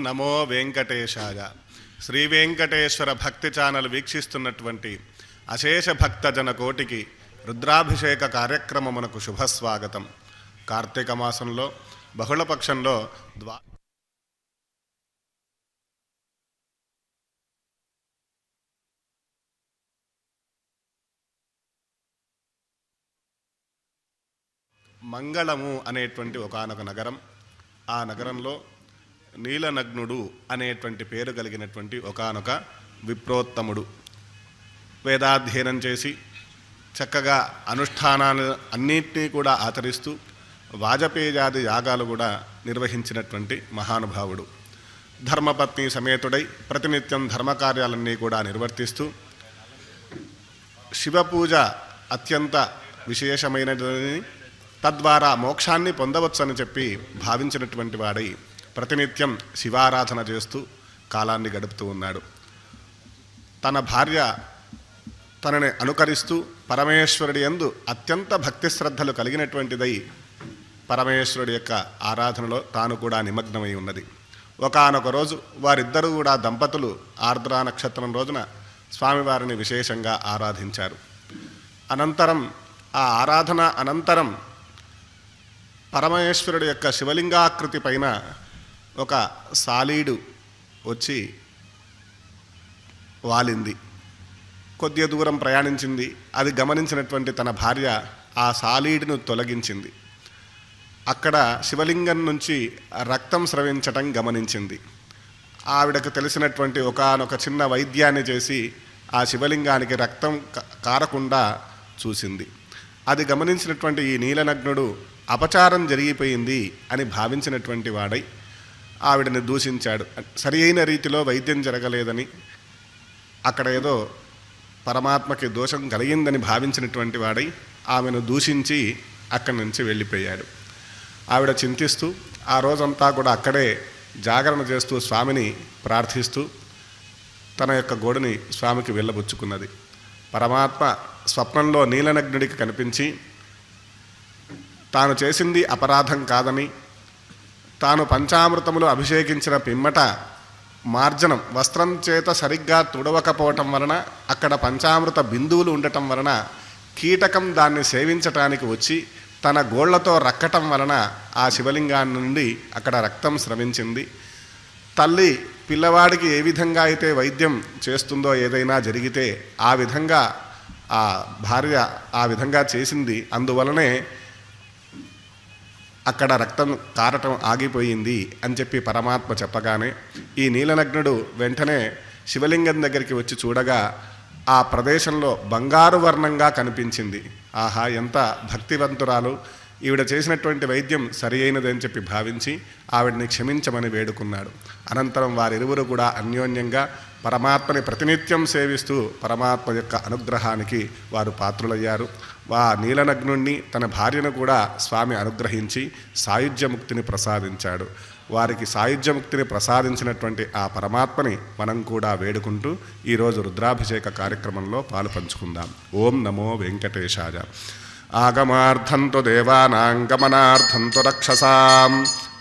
నమో వెంకటేశాయ. శ్రీ వెంకటేశ్వర భక్తి ఛానల్ వీక్షిస్తున్నటువంటి అశేష భక్తజన కోటికి రుద్రాభిషేక కార్యక్రమమునకు శుభస్వాగతం. కార్తీక మాసంలో బహుళపక్షంలో మంగళము అనేటువంటి ఒకానొక నగరం. ఆ నగరంలో నీలనగ్నుడు అనేటువంటి పేరు కలిగినటువంటి ఒకానొక విప్రోత్తముడు వేదాధ్యయనం చేసి చక్కగా అనుష్ఠానాలు అన్నింటినీ కూడా ఆచరిస్తూ వాజపేయాది యాగాలు కూడా నిర్వహించినటువంటి మహానుభావుడు. ధర్మపత్ని సమేతుడై ప్రతినిత్యం ధర్మకార్యాలన్నీ కూడా నిర్వర్తిస్తూ శివపూజ అత్యంత విశేషమైనదని తద్వారా మోక్షాన్ని పొందవచ్చని చెప్పి భావించినటువంటి వాడై ప్రతినిత్యం శివారాధన చేస్తూ కాలాన్ని గడుపుతూ ఉన్నాడు. తన భార్య తనని అనుకరిస్తూ పరమేశ్వరుడి యందు అత్యంత భక్తి శ్రద్ధలు కలిగినటువంటిదై పరమేశ్వరుడి యొక్క ఆరాధనలో తాను కూడా నిమగ్నమై ఉన్నది. ఒకానొక రోజు వారిద్దరూ కూడా దంపతులు ఆర్ద్రా నక్షత్రం రోజున స్వామివారిని విశేషంగా ఆరాధించారు. అనంతరం ఆ ఆరాధన అనంతరం పరమేశ్వరుడి యొక్క శివలింగాకృతి పైన ఒక సాలీడు వచ్చి వాలింది. కొద్ది దూరం ప్రయాణించింది. అది గమనించినటువంటి తన భార్య ఆ సాలీడును తొలగించింది. అక్కడ శివలింగం నుంచి రక్తం స్రవించటం గమనించింది. ఆవిడకు తెలిసినటువంటి ఒకానొక చిన్న వైద్యాన్ని చేసి ఆ శివలింగానికి రక్తం కారకుండా చూసింది. అది గమనించినటువంటి ఈ నీలనగ్నుడు అపచారం జరిగిపోయింది అని భావించినటువంటి వాడై ఆవిడని దూషించాడు. సరి అయిన రీతిలో వైద్యం జరగలేదని, అక్కడ ఏదో పరమాత్మకి దోషం కలిగిందని భావించినటువంటి వాడై ఆమెను దూషించి అక్కడి నుంచి వెళ్ళిపోయాడు. ఆవిడ చింతిస్తూ ఆ రోజంతా కూడా అక్కడే జాగరణ చేస్తూ స్వామిని ప్రార్థిస్తూ తన యొక్క గోడుని స్వామికి వెళ్ళబుచ్చుకున్నది. పరమాత్మ స్వప్నంలో నీలనగ్నుడికి కనిపించి తాను చేసింది అపరాధం కాదని, తాను పంచామృతములు అభిషేకించిన పిమ్మట మార్జనం వస్త్రం చేత సరిగ్గా తుడవకపోవటం వలన అక్కడ పంచామృత బిందువులు ఉండటం వలన కీటకం దాన్ని సేవించటానికి వచ్చి తన గోళ్లతో రక్కటం వలన ఆ శివలింగాన్ని నుండి అక్కడ రక్తం స్రవించింది. తల్లి పిల్లవాడికి ఏ విధంగా అయితే వైద్యం చేస్తుందో ఏదైనా జరిగితే ఆ విధంగా ఆ భార్య ఆ విధంగా చేసింది. అందువలనే అక్కడ రక్తం కారటం ఆగిపోయింది అని చెప్పి పరమాత్మ చెప్పగానే ఈ నీలనగ్నుడు వెంటనే శివలింగం దగ్గరికి వచ్చి చూడగా ఆ ప్రదేశంలో బంగారు వర్ణంగా కనిపించింది. ఆహా, ఎంత భక్తివంతురాలు! ఈవిడ చేసినటువంటి వైద్యం సరి అయినదని చెప్పి భావించి ఆవిడని క్షమించమని వేడుకున్నాడు. అనంతరం వారిరువురు కూడా అన్యోన్యంగా పరమాత్మని ప్రతినిత్యం సేవిస్తూ పరమాత్మ యొక్క అనుగ్రహానికి వారు పాత్రులయ్యారు. నీలనగ్నుణ్ణి తన భార్యను కూడా స్వామి అనుగ్రహించి సాయుధ్యముక్తిని ప్రసాదించాడు. వారికి సాయుధ్యముక్తిని ప్రసాదించినటువంటి ఆ పరమాత్మని మనం కూడా వేడుకుంటూ ఈరోజు రుద్రాభిషేక కార్యక్రమంలో పాలు పంచుకుందాం. ఓం నమో వెంకటేశాయ. ఆగమార్థంతు దేవానాం గమనార్థంతు రక్షసాం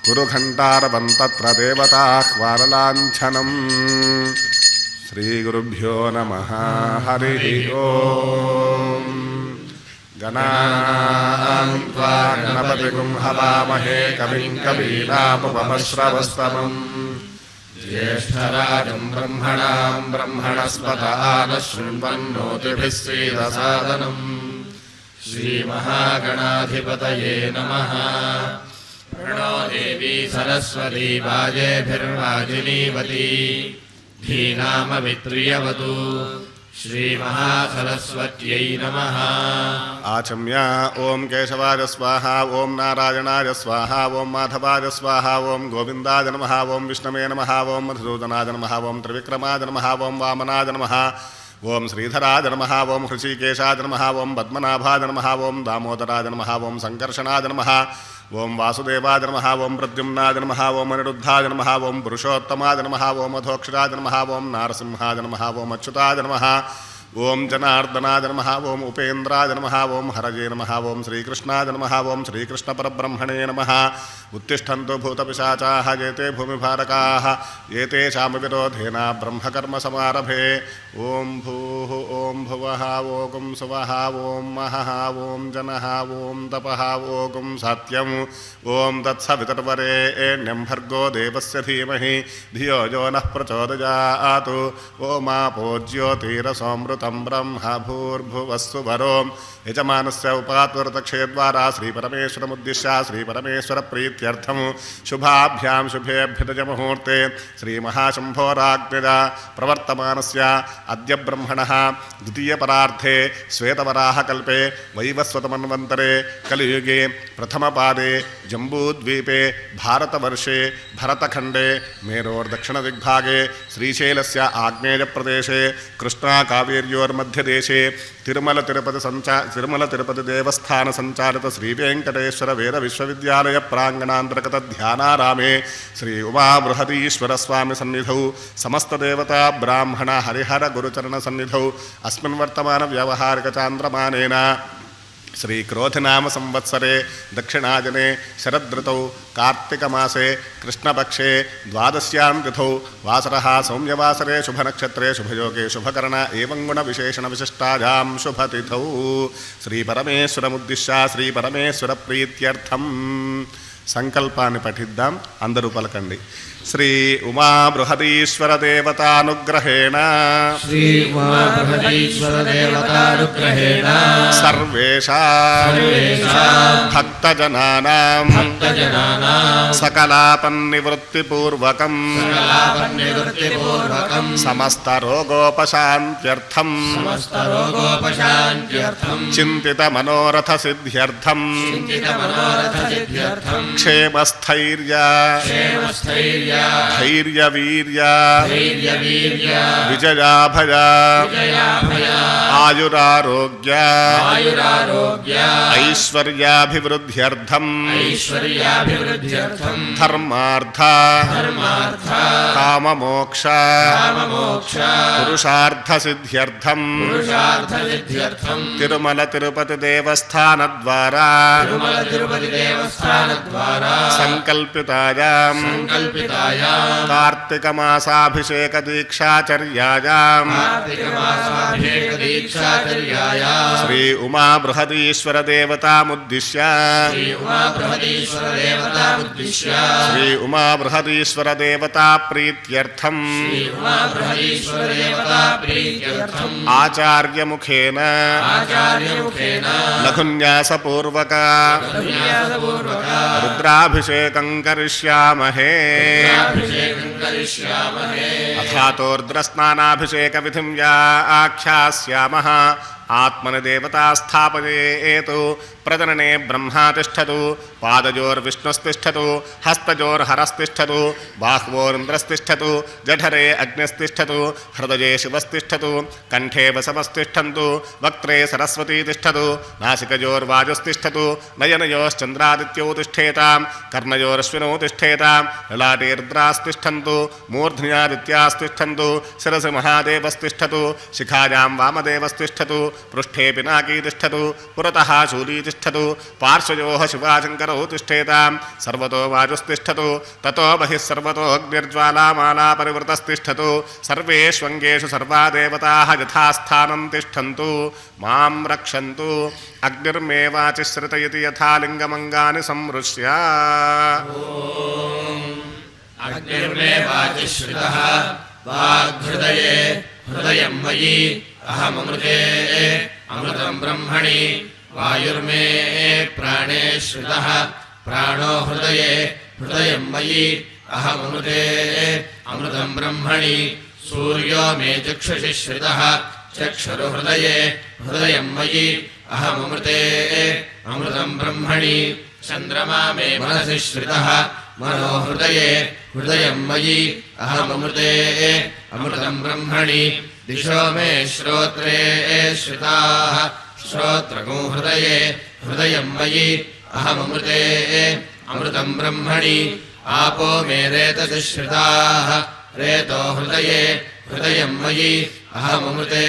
కురు ఘంటారవంతత్ర దేవతాహ్వారలాంఛనం. శ్రీ గురుభ్యో నమః. హరి ఓం. గణాన్వా గణపతిగుం హవామహే కవిం కవీనాముపమశ్రవస్తమం జ్యేష్ఠరాజం బ్రహ్మణాం బ్రహ్మణస్పత ఆనశృణ్వన్నోతిభిः శ్రీదసాదనం. శ్రీమహాగణాధిపతయే నమః. ప్రణో దేవీ సరస్వతీ వాజేభిర్వాజినీవతీ ధీనామవిత్రియవతు. శ్రీమహాసరస్వత్యై నమః. ఆచమ్య ఓం కేశవాయ స్వాహ, ఓం నారాయణాయ స్వాహ, ఓం మాధవాయ స్వాహ, ఓం గోవిందాయ నమః, ఓం విష్ణవే నమః, ఓం మధుసూదనాయ నమః, ఓం త్రివిక్రమాయ నమః, ఓం వామనాయ నమః, ఓం శ్రీధరాయ నమః, ఓం హృషికేశాయ నమః, ఓం పద్మనాభాయ నమః, ఓం దామోదరాయ నమః, ఓం సంకర్షణాయ నమః, ఓం వాసుదేవాయ నమః, ఓం ప్రద్యుమ్నాయ నమః, ఓం అనిరుద్ధాయ నమః, ఓం పురుషోత్తమాయ నమః, ఓం అధోక్షరాయ నమః, ఓం నారసింహాయ నమః, ఓం అచ్యుతాయ నమః, ఓం జనార్దనాయ నమః, ఓం ఉపేంద్రాయ నమః, ఓం హరయే నమః, ఓం శ్రీకృష్ణాయ నమః, ఓం శ్రీకృష్ణ పరబ్రహ్మణే నమః. ఉత్తిష్టంతు భూతపిశాచాః ఏతే భూమిభారకాః ఏతేషాం విరోధేన బ్రహ్మకర్మ సమారభే. ఓం భూః ఓం భువః ఓం సువః ఓం మహః ఓం జనః ఓం తపః ఓం సత్యం. ఓం తత్సవితుర్వరేణ్యం భర్గో దేవస్య ధీమహి ధియో యో నః ప్రచోదయాత్. ఓమాపో జ్యోతిరసోమృతం బ్రహ్మ భూర్భువస్సు వరో. యజమానస్య ఉపాత్వరతక్షయద్వారా శ్రీపరమేశ్వరముద్దిశ్య శ్రీపరమేశ్వరప్రీత్యర్థం శుభాభ్యాం శుభేభ్యుదయముహూర్తే శ్రీమహాశంభోరాజ్ఞజ ప్రవర్తమానస్య అద్య బ్రహ్మణः ద్వితీయపరార్థే శ్వేతవరాహకల్పే వైవస్వతమన్వంతరే కలియుగే ప్రథమపాదే జంబూద్వీపే భారతవర్షే భరతఖండే మేరోర్దక్షిణదిగ్భాగే శ్రీశైలస్య ఆగ్నేయప్రదేశే కృష్ణాకావేర్యోర్మధ్యదేశే తిరుమల తిరుపతి దేవస్థాన సంచాలిత శ్రీవేంకటేశ్వర వేద విశ్వవిద్యాలయ ప్రాంగణాంతర్గత ధ్యానారామే శ్రీ ఉమా బృహదీశ్వర స్వామి సన్నిధౌ సమస్త దేవతా బ్రాహ్మణ హరిహర గురుచరణ సన్నిధౌ అస్మిన్ వర్తమాన వ్యవహారిక చాంద్రమానేన శ్రీ క్రోధినామ సంవత్సరే దక్షిణాజనే శరదృతౌ కార్తీకమాసే కృష్ణపక్షే ద్వాదశ్యాం తిథౌ వాసరః సౌమ్యవాసరే శుభనక్షత్రే శుభయోగే శుభకరణ ఏవం గుణ విశేషణ విశిష్టాయాం శుభతిథౌ శ్రీపరమేశ్వరముద్దిశ్య శ్రీపరమేశ్వర ప్రీత్యర్థం సంకల్పాన్ని పఠిద్దాం. అందరూ పలకండి. శ్రీ ఉమా బృహదీశ్వర దేవతానుగ్రహేణ సర్వేషాం భక్తజనానాం సకలాపన్నివృత్తిపూర్వకం సమస్త రోగోపశాంత్యర్థం చింతిత మనోరథ సిద్ధ్యర్థం క్షేమస్థైర్య ధైర్యవీర్య విజయాభయ ఆయురారోగ్య ఐశ్వర్యాభివృద్ధ్యర్థం ధర్మార్థ కామమోక్ష పురుషార్థ సిద్ధ్యర్థం తిరుమల తిరుపతి దేవస్థాన ద్వారా సంకల్పితాయాం కార్తీక మాసాభిషేక దీక్షాచర్యాయాం శ్రీ ఉమా బృహదీశ్వర దేవతాముద్దిశ్య శ్రీ ఉమా బృహదీశ్వర దేవతా ప్రీత్యర్థం ఆచార్యముఖేన లఘున్యాసపూర్వక రుద్రాభిషేకం కరిష్యామహే. అథాతోర్ద్రస్నానాభిషేక విధిం వ్యాఖ్యాస్యామః. ఆత్మని దేవతా స్థాపయేతు. ప్రజననే బ్రహ్మా తిష్టతు. పాదజోర్విష్ణుస్తిష్టతు. హస్తజోర్హరస్తిష్టతు. బాహ్వోరింద్రస్తిష్టతు. జఠరే అగ్నిస్తిష్టతు. హృదయే శివస్తిష్టతు. కంఠే వసవస్తిష్టంతు. వక్త్రే సరస్వతీ తిష్టతు. నాసికజోర్వాజుస్తిష్టతు. నయనయోశ్చంద్రాదిత్యౌ తిష్టేతాం. కర్ణయోరశ్వినౌ తిష్టేతాం. లలాటే రుద్రాస్తిష్టంతు. మూర్ధ్న్యాదిత్యాస్తిష్టంతు. శిరసి మహాదేవస్తిష్టతు. శిఖాయాం వామదేవస్తిష్టతు. పృష్ఠే పినాకీ తిష్టతు. పురతః శూలీ తిష్టతు. పార్శ్వయోః శివాశంకరౌ తిష్టేతాం. సర్వతో వాజుస్తిష్టతు. తతో బహిః సర్వతో అగ్నిర్జ్వాలామాలా పరివృతస్తిష్టతు. సర్వేష్వంగేషు సర్వా దేవతాః యథాస్థానం తిష్టन्तు. మాం రక్షन्तు. అగ్నిర్మే వాచిశ్రితయతి యథా లింగమంగాని సంమృశ్య. అగ్నిర్మే వాచిశ్రితః వాగ్హృదయే హృదయం మయి అహమృతే అమృతం బ్రహ్మణి. వాయుర్మే ప్రాణే శ్రితః ప్రాణో హృదయే హృదయం మయి అహమృతే అమృతం బ్రహ్మణి. సూర్యో మే చక్షుషి శ్రితః చక్షుర్హృదయే హృదయం మయి అహమృతే అమృతం బ్రహ్మణి. చంద్రమా మే మనసి శ్రితః మనో హృదయే హృదయం మయి అహమృతే అమృతం బ్రహ్మణి. దిశో మే శ్రోత్రే శ్రితాః శ్రోత్రగో హృదయే హృదయం మయి అహమృతే అమృతం బ్రహ్మణి. ఆపో మే రేతసి శ్రితాః రేతో హృదయే హృదయం మయి అహమృతే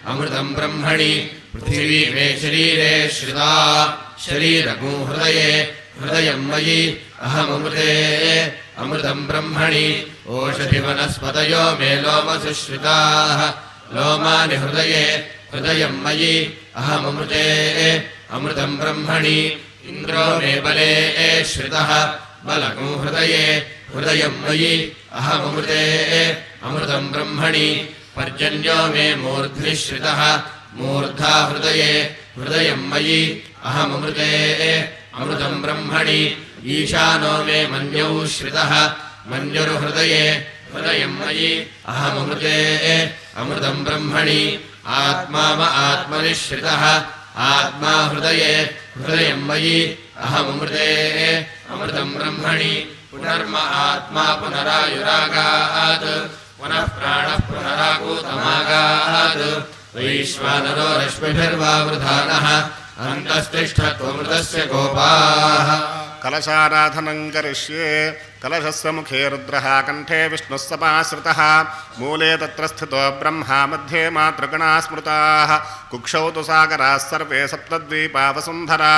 अमृतम् ब्रह्मणि पृथिवी मे शरीरे श्रिता शरीरगो हृदये हृदयम् मयि अहममृते अमृतम् ब्रह्मणि ओषधिवनस्पतयो मे लोमसु श्रिताः लोमानि हृदये हृदयम् मयि अहममृते अमृतम् ब्रह्मणि इन्द्रो मे बले श्रितः बलगो हृदये हृदयम् मयि अहममृते अमृतम् ब्रह्मणि पर्जन्यो मे मूर्ध्नि श्रितः मूर्धा हृदये हृदयम् मयि अहममृते अमृतम् ब्रह्मणि ईशानो मे मन्यौ श्रितः मन्युर्हृदये हृदयम् मयि अहममृते अमृतम् ब्रह्मणि आत्मा म आत्मनि श्रितः आत्मा हृदये हृदयम् मयि अहममृते अमृतम् ब्रह्मणि पुनर्म आत्मा पुनरायुरागात् पुनः प्राणः पुनराकूतमागात् वैश्वानरो रश्मिभिर्वावृधानः अन्तस्तिष्ठत्वमृतस्य गोपाः कलशाराधनं करिष्ये कलशस्य मुखे रुद्रः कण्ठे विष्णुः समाश्रितः मूले तत्र स्थितो ब्रह्मा मध्ये मातृगणाः स्मृताः कुक्षौ तु सागराः सर्वे सप्तद्वीपा वसुन्धरा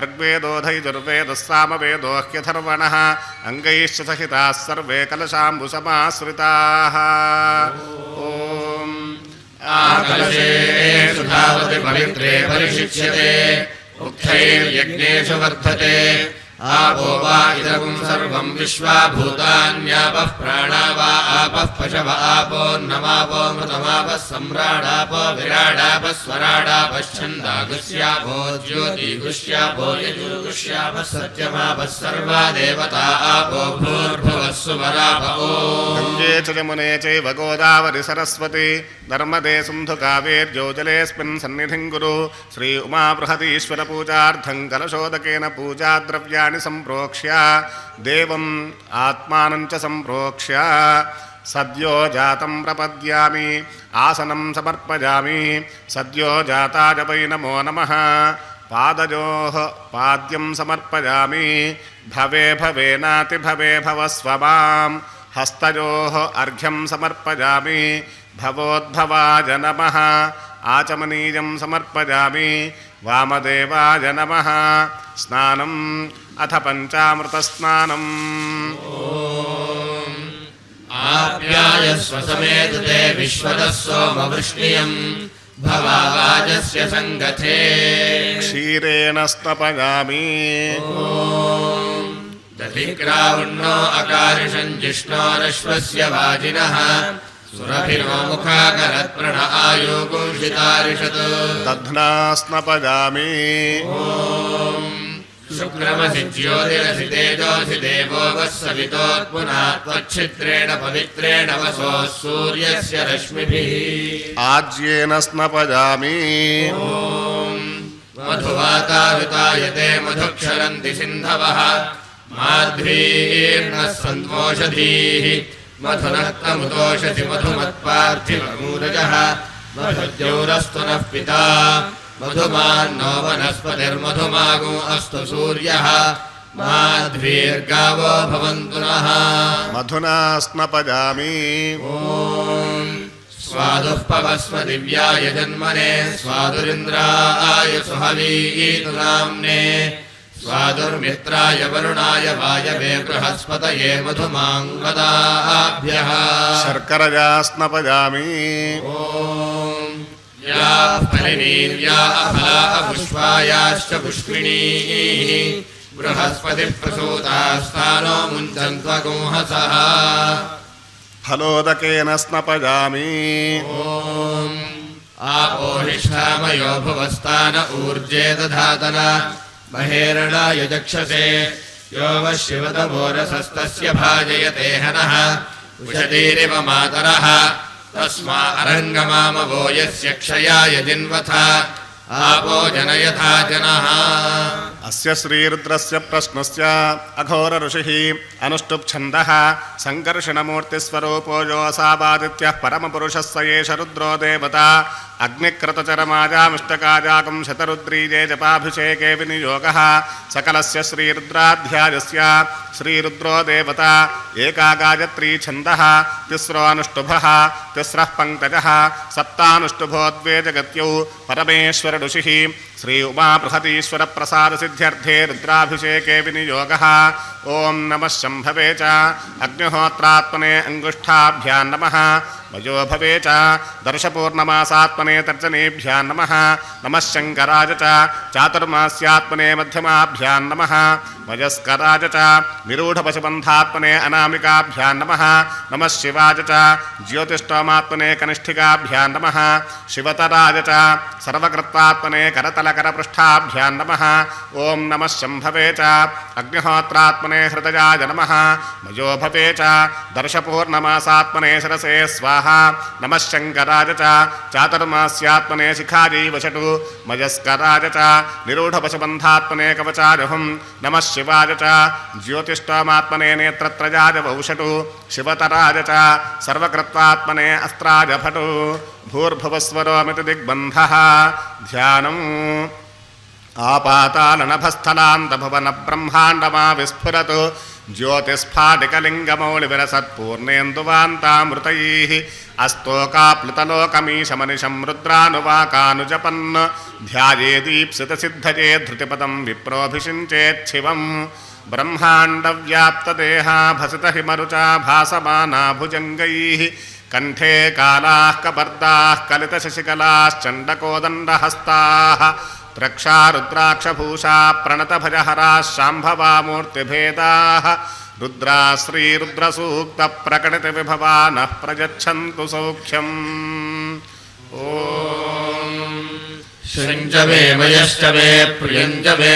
ऋग्वेदोऽधैर्वेदः सामवेदो ह्यथर्वणः अङ्गैश्च सहिताः सर्वे कलशाम्बुसमाश्रिताः ॐ आकलशे सुधावति पवित्रे परिशिच्यते उक्थैर्यज्ञेषु वर्धते आपो वा इदगुं सर्वं विश्वा भूतान्यापः प्राणा वा आपः पशव आपो नमापो मृतमापः सम्राडापो विराडापः स्वराडापः छन्दागुष्यापो ज्योतिगुष्यापो यजुगुष्यापः सत्यमापः सर्वा देवता आपो भूर्भुवः सुवरापो गङ्गे च यमुने चैव गोदावरि सरस्वती नर्मदे सिन्धु कावेर्यो जलेऽस्मिन् सन्निधिं कुरु श्री उमा बृहदीश्वर पूजार्थं कलशोदकेन पूजाद्रव्याणि सम्प्रोक्ष्य देवम् आत्मानं च सम्प्रोक्ष्य सद्यो जातं प्रपद्यामि आसनं समर्पयामि सद्यो जाताय वै नमो नमः पादयोः पाद्यं समर्पयामि भवे भवेनाति भवे भवस्व मां हस्तयोः अर्घ्यं समर्पयामि भवोद्भवाय नमः आचमनीयं समर्पयामि वामदेवाय नमः स्नानम् अथ पञ्चामृतस्नानम् आप्यायस्व समेतते विश्वतः सोमवृष्णियम् भवावाजस्य सङ्गते क्षीरेण स्नपयामि दधिक्रावुन्नो अकारिषम् जिष्णोरश्वस्य वाजिनः सुरभिरो मुखाकरत्प्रण आयुगुंसितारिषत् दध्ना स्नपयामि शुक्रमसि ज्योतिरसि तेजोऽसि देवो वः सवितोत्पुना त्वच्छिद्रेण पवित्रेण वसोः सूर्यस्य रश्मिभिः आज्येन स्नपयामि मधुवातायुतायते मधुक्षरन्ति सिन्धवः माध्वीर्नः सन्त्वोषधीः मधुनः तमुतोषसि मधुमत्पार्थिवमूरजः मधुद्यौरस्तु नः पिता मधुमान्नो वनस्पतिर्मधुमागो अस्तु सूर्यः माध्वीर्गावो भवन्तु नः मधुना स्नपयामि स्वादुः पवस्व दिव्याय जन्मने स्वादुरिन्द्राय सुहवीतु नाम्ने स्वादुर्मित्राय वरुणाय वायवे बृहस्पतये मधुमाङ्गदाभ्यः शर्करया स्नपयामि या फलिनीर्या अफला पुष्पायाश्च पुष्पिणीः बृहस्पतिप्रसूतास्तानो मुञ्चन्त्वगुंहसः फलोदकेन स्नपयामि आपोहिष्ठामयो भुवस्तान ऊर्जे दधातन महेरणाय चक्षसे यो वः शिवतमोरसस्तस्य भाजयते हनः उषतीरिव मातरः तस्मा अरङ्गमामवो यस्य क्षयाय जिन्वथ आपो जनयथा जनः अस्य श्रीरुद्रस्य प्रश्नस्य अघोर ऋषिः अनुष्टुप्छन्दः सङ्कर्षणमूर्तिस्वरूपो योऽसावादित्यः परमपुरुषः स एष रुद्रो देवता अग्निकृतचरमाजामिष्टकाजाकं शतरुद्रीजे जपाभिषेके विनियोगः सकलस्य श्रीरुद्राध्यायस्य श्रीरुद्रो देवता एका गायत्री छन्दः तिस्रोऽनुष्टुभः तिस्रः पङ्कजः सप्तानुष्टुभो द्वे जगत्यौ परमेश्वर ऋषिः श्री उमा बृहतीश्वर प्रसाद सिद्ध्यर्थे रुद्राभिषेके विनियोगः ओं नमः शम्भवे च अग्निहोत्रात्मने अंगुष्ठाभ्यां नमः वजो भवे च दर्शपूर्णमासात्मने तर्जनेभ्यां नमः नमः शङ्कराय च चातुर्मास्यात्मने मध्यमाभ्यां नमः वयस्कराय च निरूढपशुबन्धात्मने अनामिकाभ्यां नमः नमः शिवाय च ज्योतिष्टोमात्मने कनिष्ठिकाभ्यां नमः शिवतराय च सर्वकृत्वात्मने करतलकरपृष्ठाभ्यां नमः ओं नमः शम्भवे च अग्निहोत्रात्मने हृदयाय नमः वजो भवे च दर्शपूर्णमासात्मने शिरसे स्वाहा नमः शङ्कराय च चातुर्मास्यात्मने शिखायै वषटु मयस्कराय च निरूढपशुबन्धात्मने कवचाजहुं नमः शिवाय च ज्योतिष्टोमात्मने नेत्रत्रयाय वौषटु शिवतराय च सर्वकृत्वात्मने अस्त्राय भटु भूर्भुवस्वरोमिति दिग्बन्धः ध्यानम् आपातालनभस्थलान्तभुवनब्रह्माण्डमा विस्फुरतु ज्योतिस्फाटिकलिङ्गमौलिविरसत्पूर्णेन्दुवान्तामृतैः अस्तोकाप्लुतलोकमीशमनिशं रुद्रानुवाकानुजपन् ध्यायेदीप्सितसिद्धये धृतिपदं विप्रोऽभिषिञ्चेच्छिवम् ब्रह्माण्डव्याप्तदेहा भसितहिमरुचा भासमाना भुजङ्गैः कण्ठे कालाः कपर्दाः कलितशशिकलाश्चण्डकोदण्डहस्ताः प्रक्षारुद्राक्षभूषा प्रणतभजहराः शाम्भवा मूर्तिभेदाः रुद्रा श्रीरुद्रसूक्तप्रकटितविभवा नः प्रयच्छन्तु सौख्यम् श्रञ्च मे मयश्च मे प्रियञ्च मे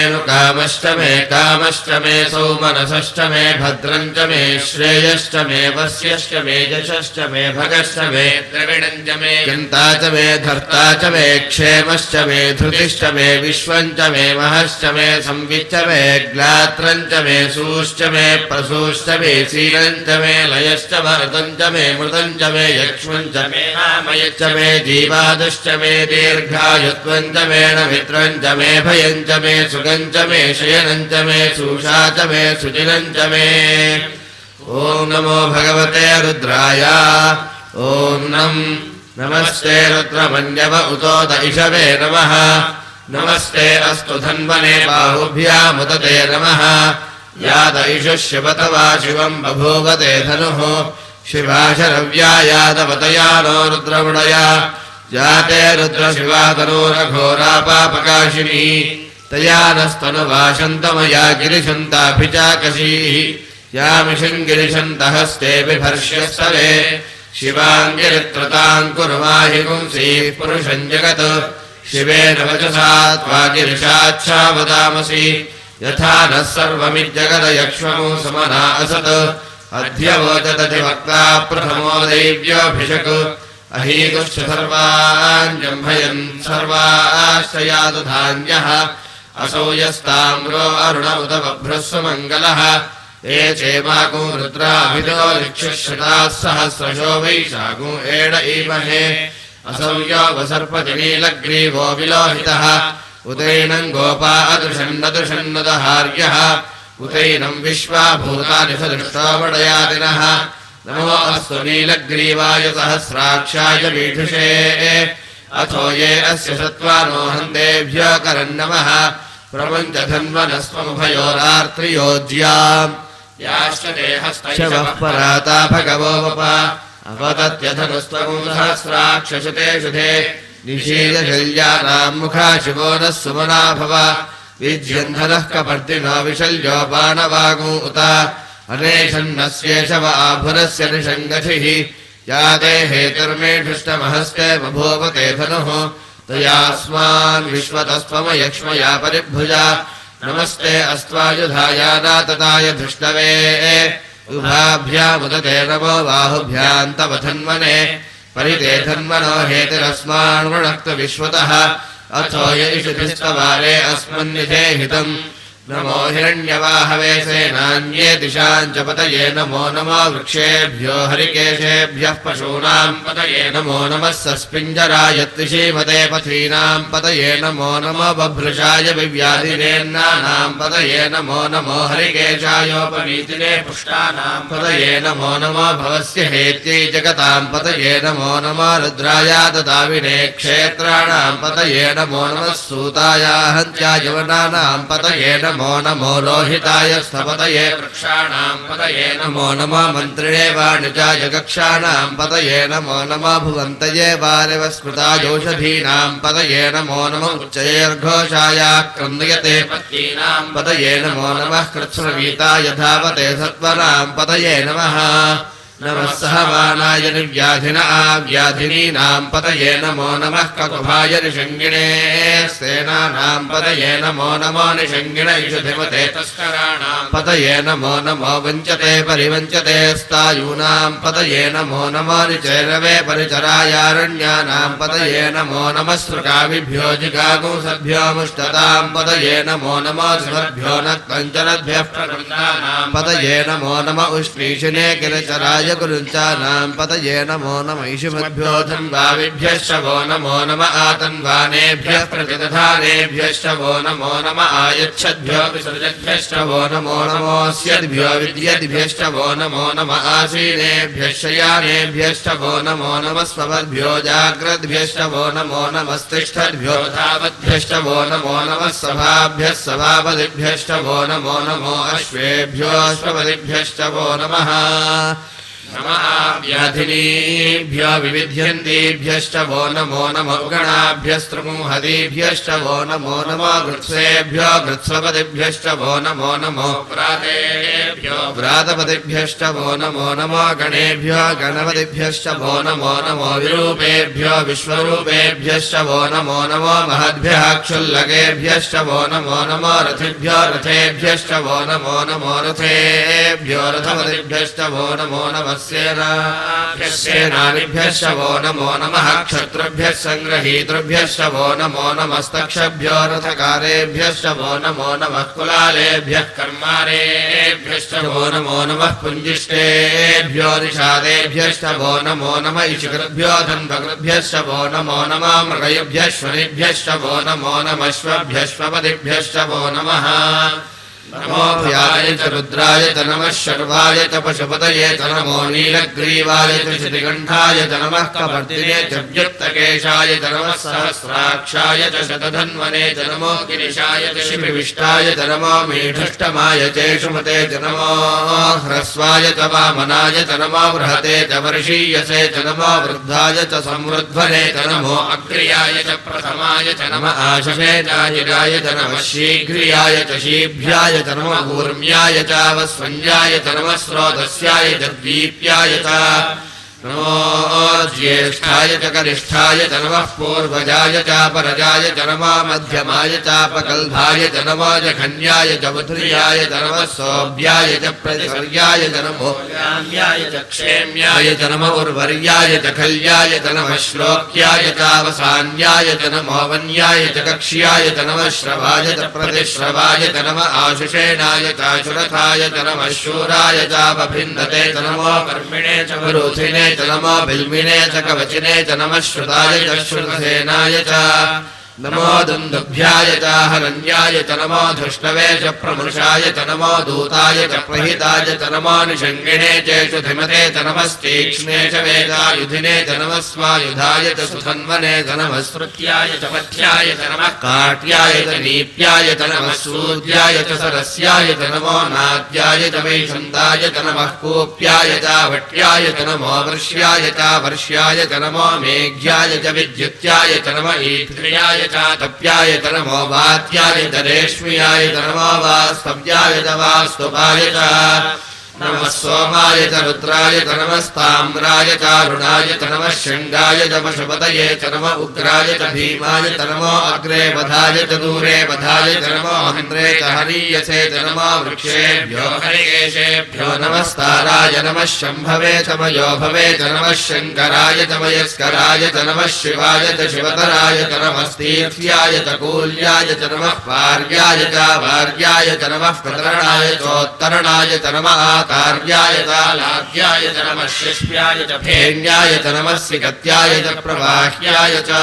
कामश्च मे सौमनसश्च मे भद्रञ्च मे श्रेयश्च मे वस्यश्च मे यशश्च मे भगश्च मे द्रविणञ्च मे यन्ता च मे धर्ता च मे क्षेमश्च मे धृतिश्च मे विश्वञ्च मे महश्च मे संविच्च मे ग्लात्रञ्च मे सूश्च मे प्रसूश्च मे शीलञ्च मे लयश्च भरतञ्च मे मृतञ्च मे यक्ष्मञ्च मे नामयश्च मे जीवादश्च मे दीर्घायुत्वञ्च मे मित्रञ्च मे भयञ्च मे सुगञ्च मे शयनञ्च मे सूषा च मे सुचिरञ्च मे ॐ नमो भगवते रुद्राय ॐ नमस्ते रुद्रमन्यव उतोद इषवे नमः नमस्ते अस्तु धन्वने बाहुभ्यामुदते नमः याद इषुः शिवतवा शिवं बभूवते धनुः शिवाशरव्या यादवतया नो रुद्रमुडया जाते रुद्रशिवातनोरघोरापापकाशिनी तया नस्तनुवाशन्तमया गिरिशन्ताभिचाकशीः यामिषम् गिरिशन्तहस्ते बिभर्ष्यस्तवे शिवाङ्गिरित्रताम् कुर्वाहि पुंसीः पुरुषम् जगत् शिवेन वचसा त्वा गिरिशाच्छा वदामसि यथा नः सर्वमिज्जगदयक्ष्ममो समना असत् अध्यवोचदधिवक्ता प्रथमो दैव्योऽभिषक् अहीगुश्च सर्वान् जम्भयन् सर्वाश्रयादधान्यः असौ यस्ताम्रो अरुण उत बभ्रस्व मङ्गलः ये चेमागो रुद्राभितो ऋक्षुश्रुताः सहस्रशो वैशागो एड ईमहे असौ यो वसर्पति नीलग्रीवो विलोहितः उदैनम् गोपा अदृशन्नदृशन्नदहार्यः उदैनम् विश्वा भूतानि सदृष्टो वडयादिनः नमो अस्तु नीलग्रीवाय सहस्राक्षाय मीढुषे अथो ये अस्य सत्त्वानो हन्तेभ्यो करन्नमः प्रपञ्च धन्वनस्त्वमुभयोरार्त्रियोज्याम् याश्च देहस्तैशवः पराता भगवो वप अपतत्यधनुस्त्वमु सहस्राक्षशते शुधे निशीलशल्यानाम् मुखा शिवो नः सुमना भव विज्यन्धनः कपर्दिनो विशल्यो बाणवागो उत अनेशन्नस्येषव आभुरस्य निषङ्गतिः याते हेतुर्मेढुष्टमहस्ते बभूवते धनुः तयास्मान् विश्वतस्त्वमयक्ष्मया परिभुजा नमस्ते अस्त्वायुधायानातताय धृष्णवे उभाभ्यामुदते नमो बाहुभ्याम् तव धन्वने परिते धन्वनो हेतिरस्मान् वृणक्तु विश्वतः अथो यैषुधिस्तवारे अस्मन्निधे हितम् नमो हिरण्यवाहवे सेनान्ये दिशां च पतये नमो नमो वृक्षेभ्यो हरिकेशेभ्यः पशूनां पतये नमो नमः सस्पिञ्जराय त्रिशीमते पथीनां पतये नमो नमो बभ्रुषाय विव्याधिनेन्नानां पतये नमो नमो हरिकेशायोपवीतिने पुष्टानां पतये नमो नमो भवस्य हेत्यै जगतां पतये नमो नमो रुद्राय ददाविने क्षेत्राणां पतये नमो नमः सूताय हन्त्याय वनानां पतये नमो नमो लोहिताय स्थपतये वृक्षाणां पतये नमो नमो मन्त्रिणे वाणिजाय कक्षाणां पतये नमो नमो भुवन्तये वारिवस्मृतायौषधीनां पतये नमो नमो उच्चैर्घोषाय क्रन्दयते पत्नीनां पतये नमो नमः कृत्स्नवीताय धावते सत्वरां पतये नमः नमः सहवानाय निर्व्याधिन आव्याधिनीनां पतये नमो नमः ककुभाय निषङ्गिणे सेनानां पतये नमो नमो निषङ्गिण इषुधिमते तस्कराणां पतये नमो नमो वञ्चते परिवञ्चते स्तायूनां पतये नमो नमो निचैरवे परिचरायारण्यानां पतये नमो नमः सृगाविभ्यो जिगागुंसभ्यो मुष्टतां पतये नमो नमो स्मभ्यो नक्तञ्चरद्भ्यः प्रकृतानां पतये नमो नमो उष्णीषिणे किलचराय कुरुञ्चानां पतये नमो नमः ईशुमद्भ्यो धन्वाविभ्यश्च वो नमो नम आतन्वानेभ्यः प्रतिदधानेभ्यश्च वो नमो नम आयच्छद्भ्यो विसृजद्भ्यश्च वो नमो नमोऽस्यद्भ्यो विद्यद्भ्यश्च वो नमो नम आसीनेभ्यश्च यानेभ्यश्च वो नमो नमः स्वपद्भ्यो जाग्रद्भ्यश्च वो नमो नमस्तिष्ठद्भ्यो धावद्भ्यश्च वो नमो नमः सभाभ्यः सभापतिभ्यश्च वो नमो नमो अश्वेभ्यो अश्वपतिभ्यश्च वो नमः नमः व्याधिनीभ्यो विविध्यन्तीभ्यश्च वो नमो नमो गणाभ्यस्त्रिमुहदीभ्यश्च वो नमो नमो गृत्सेभ्यो गृत्स्वपतिभ्यश्च वो नमो नमो व्रातेभ्यो व्रातपतिभ्यश्च वो नमो नमो गणेभ्यो गणपतिभ्यश्च वो नमो नमो विरूपेभ्यो विश्वरूपेभ्यश्च वो नमो नमो महद्भ्यः क्षुल्लकेभ्यश्च वो नमो नमो रथिभ्यो रथेभ्यश्च वो नमो नमो रथेभ्यो रथपतिभ्यश्च वो नमो नमः सेनानिभ्यश्च वो नमो नमः क्षत्रुभ्यः सङ्ग्रहीतृभ्यश्च वो नमो नमस्तक्षभ्यो रथकारेभ्यश्च वो नमो नमः कुलालेभ्यः कर्मारेभ्यश्च वो नमो नमः पुञ्जिष्टेभ्यो निषादेभ्यश्च वो नमो नमः इषिकृभ्यो धन्वकृभ्यश्च वो नमो नमः मृगयुभ्यः श्वनिभ्यश्च वो नमो नमश्वभ्यश्वपतिभ्यश्च वो नमः नमो भयाय च रुद्राय च नमः शर्वाय च पशुपतये च नमो नीलग्रीवाय च श्रीकण्ठाय च नमः कपर्दिने च व्युत्तकेशाय च नमः सहस्राक्षाय च शतधन्वने च नमो गिरिशाय च शिविष्टाय च नमो मीढष्टमाय चेषुमते च नमो ह्रस्वाय च वामनाय च नमो बृहते च वर्षीयसे च नमो वृद्धाय च संवृध्वने च नमो अग्र्याय च प्रथमाय च नमः आशसे चाजिराय च नमः शीघ्रियाय च शीभ्याय च नमः ऊर्म्याय च वस्वन्याय च नमः स्रोतस्याय च दीप्याय च नमो ज्येष्ठाय च कनिष्ठाय च नमः पूर्वजाय च परजाय च नमः मध्यमाय च अपकल्भाय च नमः जघन्याय च मधुर्याय च नमः सौभ्याय च प्रतिवर्याय च नमो याम्याय च क्षेम्याय च नमः उर्वर्याय च खल्याय च नमः श्लोक्याय च अवसान्याय च नमो वन्याय च कक्ष्याय च नमः श्रवाय च प्रतिश्रवाय च नमः आशुषेणाय च शुरथाय च नमः शूराय च बभिन्नते च नमो कर्मिणे च वरुथिने च नमो बिल्मिने च कवचिने च नमः श्रुताय च श्रुतसेनाय च नमो दुन्दुभ्याय च हरण्याय च नमो धृष्णवे च प्रमृषाय च नमो दूताय च प्रहिताय च नमो निषङ्गिणे चेषु धिमते च नमस्तीक्ष्णे च वेदायुधिने च नमः स्वायुधाय च सुधन्वने च नमः स्मृत्याय च पथ्याय च नमः काट्याय च नीप्याय च नमः सूर्याय च सरस्याय च नमो नाद्याय च वैशन्ताय च नमः कूप्याय च वट्याय च नमो वर्ष्याय च वर्ष्याय च नमो मेघ्याय च विद्युत्याय च नमः ईत्र्याय तप्याय च नमो वात्याय च रेश्म्याय च नमो वास्तव्याय च वास्तुपाय च नमः सोमाय च रुद्राय च नमस्ताम्राय चारुणाय च नमः शृङ्गाय च पशुपतये च नमः उग्राय च भीमाय च नमो अग्रे वधाय च दूरे वधाय च नमो महेन्द्रे च हरीयसे च नमो वृक्षेभ्यो हरिकेशेभ्यो नमस्ताराय नमः शम्भवे च मयोभवे च नमः शङ्कराय च मयस्कराय च नमः शिवाय च शिवतराय च नमस्तीर्थ्याय च कूल्याय च नमः पार्याय च वार्याय च नमः प्रतरणाय चोत्तरणाय च नमः कार्याय च लाभ्याय च नमः शिष्याय च फेन्याय च नमः सिगत्याय च प्रवाह्याय च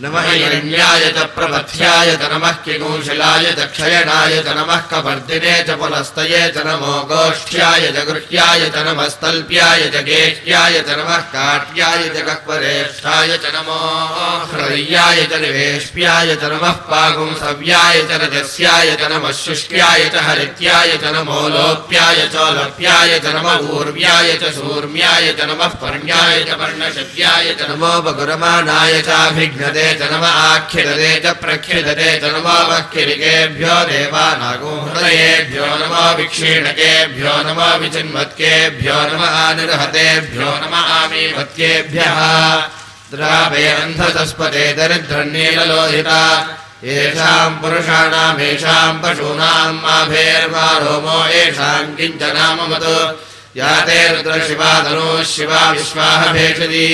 नमः हिरण्याय च प्रपथ्याय च नमः किगुंशिलाय च क्षयणाय च नमः कपर्दिने च पुलस्तये च नमो गोष्ठ्याय च गृह्याय च नमः स्तल्प्याय च गेह्याय च नमः काट्याय च गह्वरेष्ठाय च नमो हृदयाय च निवेश्याय च नमः पागुंसव्याय च रजस्याय च नमः शुष्क्याय च हरित्याय च नमो लोप्याय च लोप्याय च नमः ऊर्व्याय च शूर्म्याय च नमः पर्ण्याय च पर्णशव्याय च नमो बगुरमाणाय चाभिघ्नते च नमः आख्यदते च प्रख्यदते च नमो वक्किरिकेभ्यो देवानागोहृदयेभ्यो नमो विक्षीणकेभ्यो नमो विचिन्वत्केभ्यो नमः आनिर्हतेभ्यो नमः आमीवत्येभ्यः द्रावे अन्धतस्पते दरिद्रन्नीललोहिता येषाम् पुरुषाणामेषाम् पशूनाम् माभेर्मारोमो येषाम् किञ्चनाममत् या ते रुद्रशिवा तनूः शिवा विश्वाः भेषजी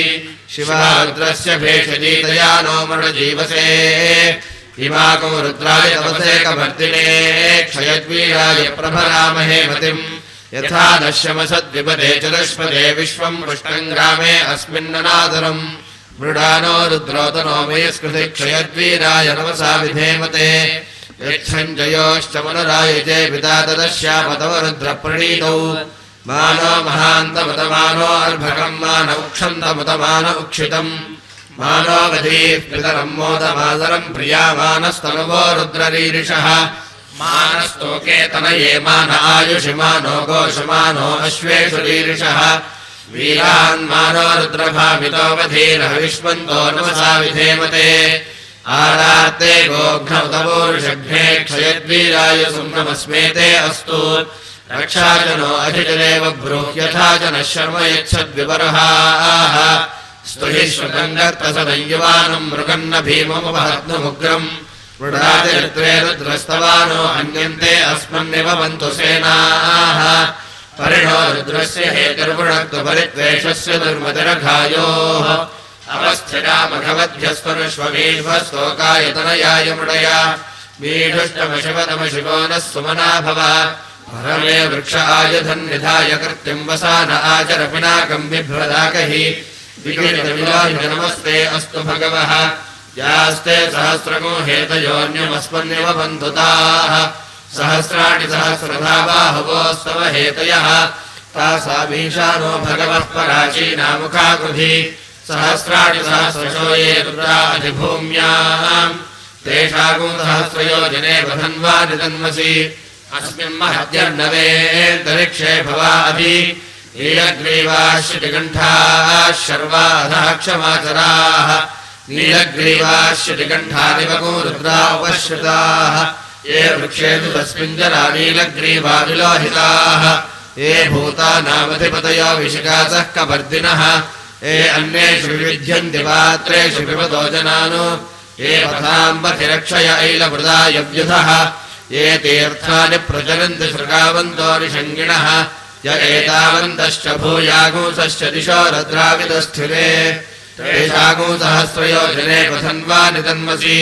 शिवा रुद्रस्य भेषजी तया नो मृडजीवसे इमाको रुद्राय तपसे कवर्तिने क्षयद्वीराय प्रभरामहे मतिम् यथा नश्यमसद्विपदे चतुष्पदे विश्वम् पुष्टम् ग्रामे अस्मिन्ननादरम् मृडानो रुद्रोतनो मयस्कृति क्षयद्वीराय नमसा विधेमते यच्छञ्जयोश्च मनुरायुजे पिता तदस्यापतव रुद्रप्रणीतौ मानो महान्तमतमानो अर्भकम् मान उक्षन्तमतमान उक्षितम् मानो वधीः पितरम् मोदमादरम् प्रियामानस्तनुवो रुद्ररीरिषः मानस्तोके तनये मान आयुषि मानो गोषमानो अश्वेषु रीरिषः वीरान्मानो रुद्रभावितो वधीरः विश्वन्तो नमसा विधेमते आराते गोघ्नौतपूरुषघ्ने क्षयद्वीराय सुम्नमस्मेते अस्तु रक्षा च नो अधिजनेव ब्रूह्यथा च नः शर्म यच्छद्विपरहाः स्तुहि श्रुतम् गर्तसदञ्युवानम् मृगन्न भीममुपहत्नुमुग्रम् मृडातिरित्रे रुद्रस्तवानो अन्यन्ते अस्मन्निव बन्तु सेनाः परिणो रुद्रस्य हेतुर्वुणक्तु परित्वेषस्य दुर्मतिरघायोः अवस्थिरा मघवध्यस्वनुष्वमीश्वस्तोकायतनयाय मृडया मीढुष्टमशिवतमशिवो नः सुमना भव परमे वृक्ष आयुधन्निधाय कृत्तिम् वसान आचर पिनाकम् बिभ्रदाकहि विकीर्तविलोहित नमस्ते अस्तु भगवः यास्ते सहस्रगो हेतयोऽन्यमस्मन्निव बन्धुताः सहस्राणि सहस्रधा बाहुवोस्तव हेतयः तासामीशानो भगवः पराचीनामुखाकृधि सहस्राणि सहस्रशो ये रुद्रा अधिभूम्याम् तेषागो सहस्रयोजने वधन्वानि तन्मसि अस्मिन् महद्यर्णवेऽन्तरिक्षे भवा अधि नीलग्रीवाः श्रुतिकण्ठाः शर्वाधः क्षमाचराः नीलग्रीवाः श्रुतिकण्ठादिवगो रुद्रा उपश्रुताः ये वृक्षेषु तस्मिन् जरा नीलग्रीवा विलोहिताः ये भूतानामधिपतयो विशिखासः कवर्दिनः ये अन्येषु विविध्यन्ति पात्रेषु पिबतो जनानो ये पथाम्बतिरक्षय ऐलवृदायव्युधः ये तीर्थानि प्रचलन्ति शृगावन्तो निषङ्गिणः य एतावन्तश्च भूयागुंसश्च दिशो रद्राविदस्थिरे तेषागो सहस्रयोजने पथन्वानि तन्मसि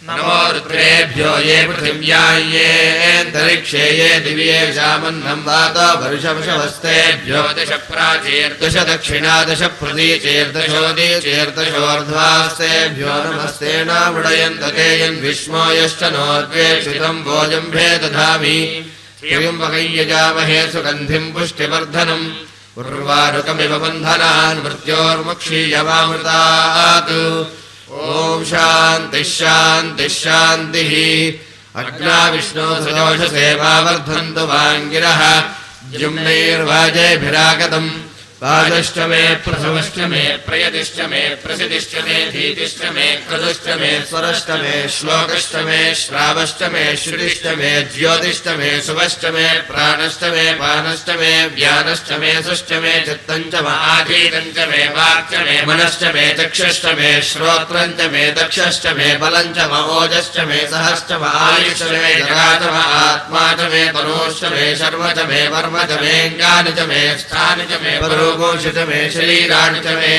नमो रुद्रेभ्यो ये पृथिव्यां येऽन्तरिक्षे ये दिव्येषामन्नं वातो वर्षवशवस्तेभ्यो दश प्राचीर्दश दक्षिणा दश प्रतीचेर्दशोदीचेर्दशोर्ध्वास्तेभ्यो नमस्ते नामृडयन्त ते यन्विष्मो यश्च नोद्वेक्षितं भोजम्भे दधामि त्र्यम्बकय्यजामहे सुगन्धिं पुष्टिवर्धनम् उर्वारुकमिव बन्धनान् मृत्योर्मुक्षीयमामृतात् ॐ शान्तिः शान्तिः शान्तिः अग्ना विष्णो सजोषसेवा वर्धन्तु वाङ्गिरः द्युम्नैर्वाजेभिरागतम् वाजश्च मे प्रथमश्च मे प्रयतिश्च मे प्रसिद्धिश्च मे धीतिश्च मे क्रतुश्च मे स्वरश्च मे श्लोकश्च मे श्रावश्च मे श्रुतिश्च मे ज्योतिश्च मे शुभश्च मे प्राणश्च मे पानश्च मे व्यानश्च मे सुश्च मे चित्तञ्च आधीतञ्च मे वाक्च मे मनश्च मे चक्षुश्च मे श्रोत्रञ्च मे दक्षश्च मे बलञ्च ओजश्च मे सहश्च आयुश्च मे जगाच आत्मा च मे तनोश्च मे शर्म च मे वर्म च मेऽङ्गानि च मे स्थानि च मे परोगोषि च मे शरीराणि च मे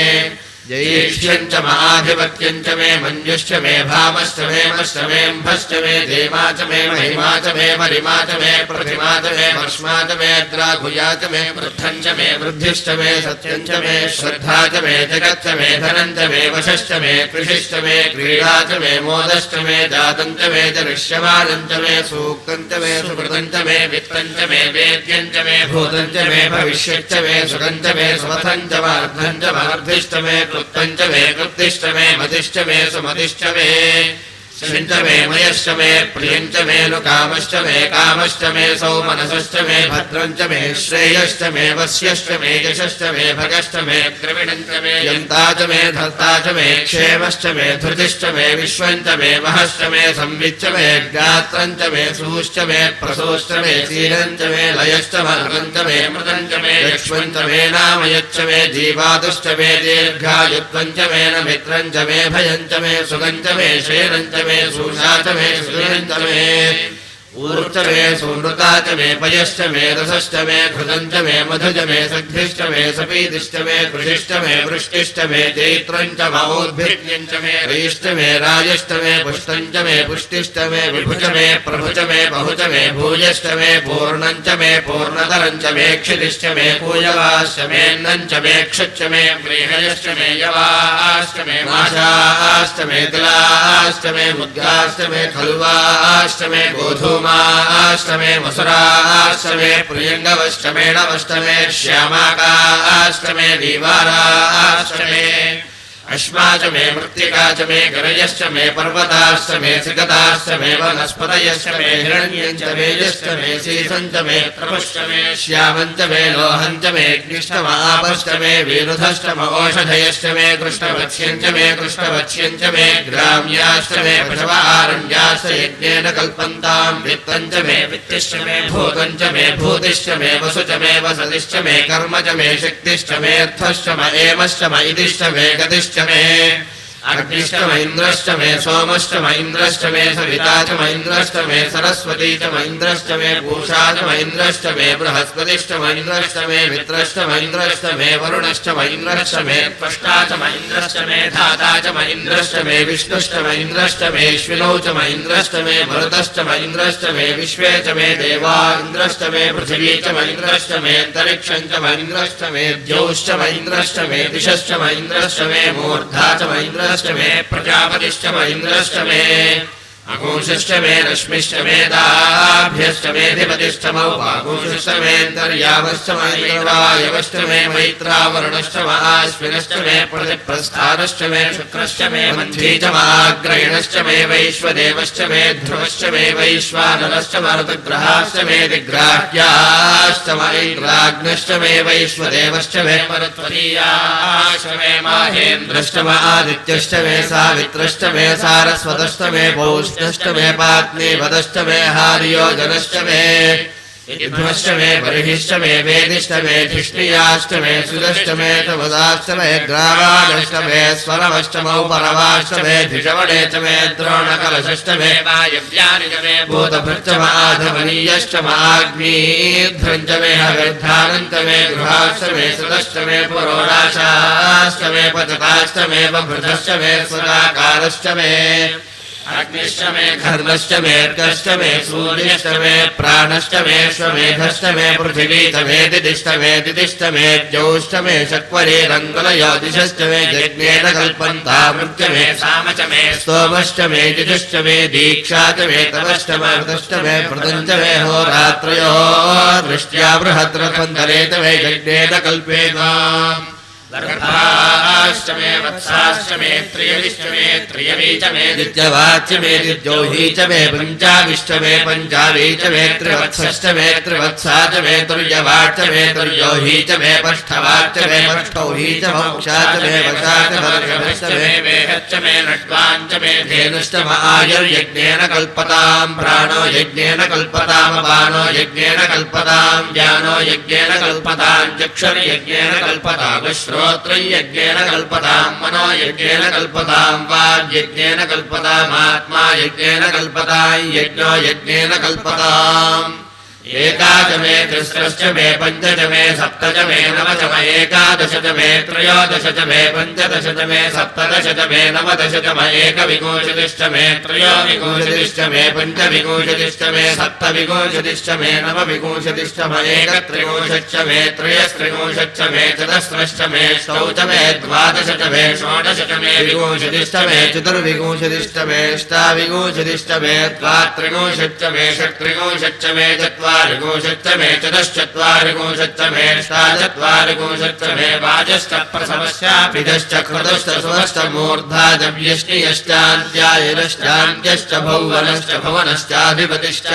जैष्ठ्यञ्च महाधिपत्यञ्च मे मञ्जुश्च मे भामश्च मे मश्च मे म्भश्च मे देवा च मे महिमा च मे मरिमा च मे प्रतिमा च मे भस्मा च मे द्राघुया च मे वृद्धञ्च मे वृद्धिश्च मे सत्यञ्च मे श्रद्धा च मे जगच्च मे धनञ्च मे वशश्च मे कृषिश्च मे क्रीडा च मे मोदश्च मे जातञ्च मे दृश्यमानञ्च मे सूक्तञ्च मे सुकृतञ्च मे वित्तञ्च मे वेद्यञ्च मे भूतञ्च मे भविष्यच्च मे सुखञ्च मे सुमथञ्च वार्धञ्च वार्धिश्च मे कृत्तञ्च मे कृत्तिश्च मे मतिश्च मे सुमतिश्च मे शञ्च मे मयश्च मे प्रियञ्च मे कामश्च मे कामश्च मे सौमनसश्च मे भद्रञ्च मे श्रेयश्च मे वस्यश्च मे यशश्च मे भगश्च मे द्रविणञ्च मे यन्ता च मे धर्ता च मे क्षेमश्च मे धृतिश्च मे विश्वञ्च मे महश्च मे संविच्च मे ज्ञात्रञ्च मे सूश्च मे प्रसूश्च मे क्षीरञ्च मे लयश्च मार्गञ्च मे मृतञ्च मे यक्ष्मञ्च मे नामयच्च मे जीवादुश्च मे दीर्घायुत्वञ्च मे न मित्रञ्च मे भयञ्च मे सुगञ्च मे शेरञ्च मे सूषा च मे सुरञ्च मे ऊर्च मे सुनृता च मे पयश्च मे रसश्च मे घृतञ्च मे मधुज मे सग्धिश्च मे सपीतिश्च मे कृषिश्च मे वृष्टिश्च मे चैत्रञ्च मौद्भिर्यञ्च मे रयिश्च मे राजश्च मे पुष्टञ्च मे पुष्टिश्च मे विभुच मे प्रभुच मे बहुच मे भूयश्च मे पूर्णञ्च मे पूर्णतरञ्च मे क्षितिश्च मे पूयवाश्च मेऽन्नञ्च मे क्षुच्च मे व्रीहयश्च मे यवाश्च मे माशाश्च मे तिलाश्च मे मुद्गाश्च मे खल्वाश्च मे गोधूम अष्टमे मसुराष्टमे प्रियंगवष्टमे नवष्टमे श्यामाकाष्टमे दीवाराष्टमे अश्माच मे मृत्तिका च मे गरयश्च मे पर्वताश्च मे सिगताश्च मे वनस्पतयश्च मे हिरण्यञ्च मे यश्च मे सीसञ्च मे त्रपश्च मे श्यामञ्च मे लोहञ्च मे कृष्णमापश्च मे विरुधश्च ओषधयश्च मे कृष्णवत्स्यञ्च मे ग्राम्याश्च मे पशवारण्याश्च यज्ञेन कल्पन्तां वित्तञ्च मे वित्तिश्च मे भूतञ्च मे भूतिश्च मे वसुच मे वसतिश्च मे कर्म च मे शक्तिश्च मे अर्थश्च मे एमश्च मे इदिश्च मे गतिश्च मे अग्निश्च म इन्द्रश्च मे सोमश्च म इन्द्रश्च मे सविता च म इन्द्रश्च मे सरस्वती च म इन्द्रश्च मे पूषा च म इन्द्रश्च मे बृहस्पतिश्च म इन्द्रश्च मे मित्रश्च म इन्द्रश्च मे वरुणश्च म इन्द्रश्च मे त्वष्टा च म इन्द्रश्च मे धाता च म इन्द्रश्च मे विष्णुश्च म इन्द्रश्च मे अश्विनौ च म इन्द्रश्च मे मरुतश्च म इन्द्रश्च मे विश्वे च मे देवा इन्द्रश्च मे पृथिवी च म इन्द्रश्च मे अन्तरिक्षं च म इन्द्रश्च मे द्यौश्च म इन्द्रश्च मे दिशश्च म इन्द्रश्च मे मूर्धा च म इन्द्रश्च मे प्रजापतिश्च म इन्द्रश्च मे अघोषश्च मे रश्मिश्च मे दाभ्यश्च मेऽधिपतिश्च मौपाघोषश्च मेऽन्तर्यामश्च वायवश्च मे मैत्रावरुणश्च आश्विनश्च मे प्रतिप्रस्थानश्च मे शुक्रश्च मे मन्थी च आग्रहिणश्च मे वैश्वदेवश्च मे ध्रुवश्च मे वैश्वानरश्च मरुतग्रहाश्च मे दिग्राह्याश्च मैन्द्राग्नश्च मे वैश्वदेवश्च मे मरुत्वरीयाश्च मे माहेन्द्रश्च आदित्यश्च मे सावित्रश्च मे सारस्वतश्च मे पौष्णश्च मे पात्नी वदश्च मे हार्योजनश्च मे युध्वश्च मे बर्हिश्च मे वेदिश्च मे धिष्णियाश्च मे सुदश्च मे तवदाश्च मे ग्रावाणश्च मे स्वरवश्च मौपरवाश्च मे धिषवणे च मे द्रोणकलशश्च मे वायव्यानि च मे भूतभृच्च माधवनीयश्च माग्नीध्वं च मे हविर्धानं च मे गृहाश्च मे सुदश्च मे पुरोडाशाश्च मे पचताश्च मे बभृतश्च मे सुराकारश्च मे अग्निश्च मे घर्मश्च मे अर्कश्च मे सूर्यश्च मे प्राणश्च मे श्वमेधश्च मे पृथिवी च मे दिदिश्च मे दिदिश्च मे द्यौश्च मे शक्वरे रङ्गुलयोदिशश्च मे यज्ञेन कल्पन्तामृत्य मे साम च मे स्तोमश्च मे जुजुश्च मे दीक्षा च मे तपश्च मर्दश्च मे प्रदञ्च मे होरात्रयोः दृष्ट्या बृहद्रथन्तरे च मे यज्ञेन कल्पेताम् गर्भाश्च मे वत्साश्च मे त्रियविश्च मे त्रियवी च मे द्वितीयवाच्च मे द्विजौही च मे पञ्चाविश्च मे पञ्चावी च मे त्रिवत्सश्च मे त्रिवत्सा च मे तुर्यवाच्च मे तुर्योही च मे पष्ठवाच्च मे पष्ठौही च वंशा च मे वशा च वर्षभश्च मे वेहश्च मे नट्वाञ्च मे धेनुश्च आयुर्यज्ञेन कल्पताम् प्राणो यज्ञेन कल्पताम् अपानो यज्ञेन कल्पताम् ज्ञानो यज्ञेन कल्पताम् चक्षुर्यज्ञेन कल्पताम् श्रोत्रम् यज्ञेन कल्पताम् मनो यज्ञेन कल्पताम् वाग्यज्ञेन कल्पताम् आत्मा यज्ञेन कल्पताम् यज्ञो यज्ञेन कल्पताम् एकाच मे तिस्रश्च मे पञ्च च मे सप्त च मे नव च मे एकादश च मे त्रयोदश च मे पञ्चदश च मे सप्तदश च मे नवदश च मे एकविंशतिश्च मे त्रयोविंशतिश्च मे पञ्चविंशतिश्च मे सप्तविंशतिश्च मे नवविंशतिश्च मे एकत्रिंशच्च मे त्रयस्त्रिंशच्च मे चतस्रश्च मे षष्टौ च मे द्वादश च मे षोडश च मे विंशतिश्च मे चतुर्विंशतिश्च मे अष्टाविंशतिश्च मे द्वात्रिंशच्च मे षट्त्रिंशच्च मे चत्वारिंशच्च मे चतुश्चत्वारिंशच्च मे अष्टाचत्वारिंशच्च मे वाजश्च प्रसवश्चापिदश्च क्रतुश्च सुवश्च मूर्धा च व्यष्टियश्चान्त्यायनश्चान्त्यश्च भौवनश्च भवनश्चाधिपतिश्च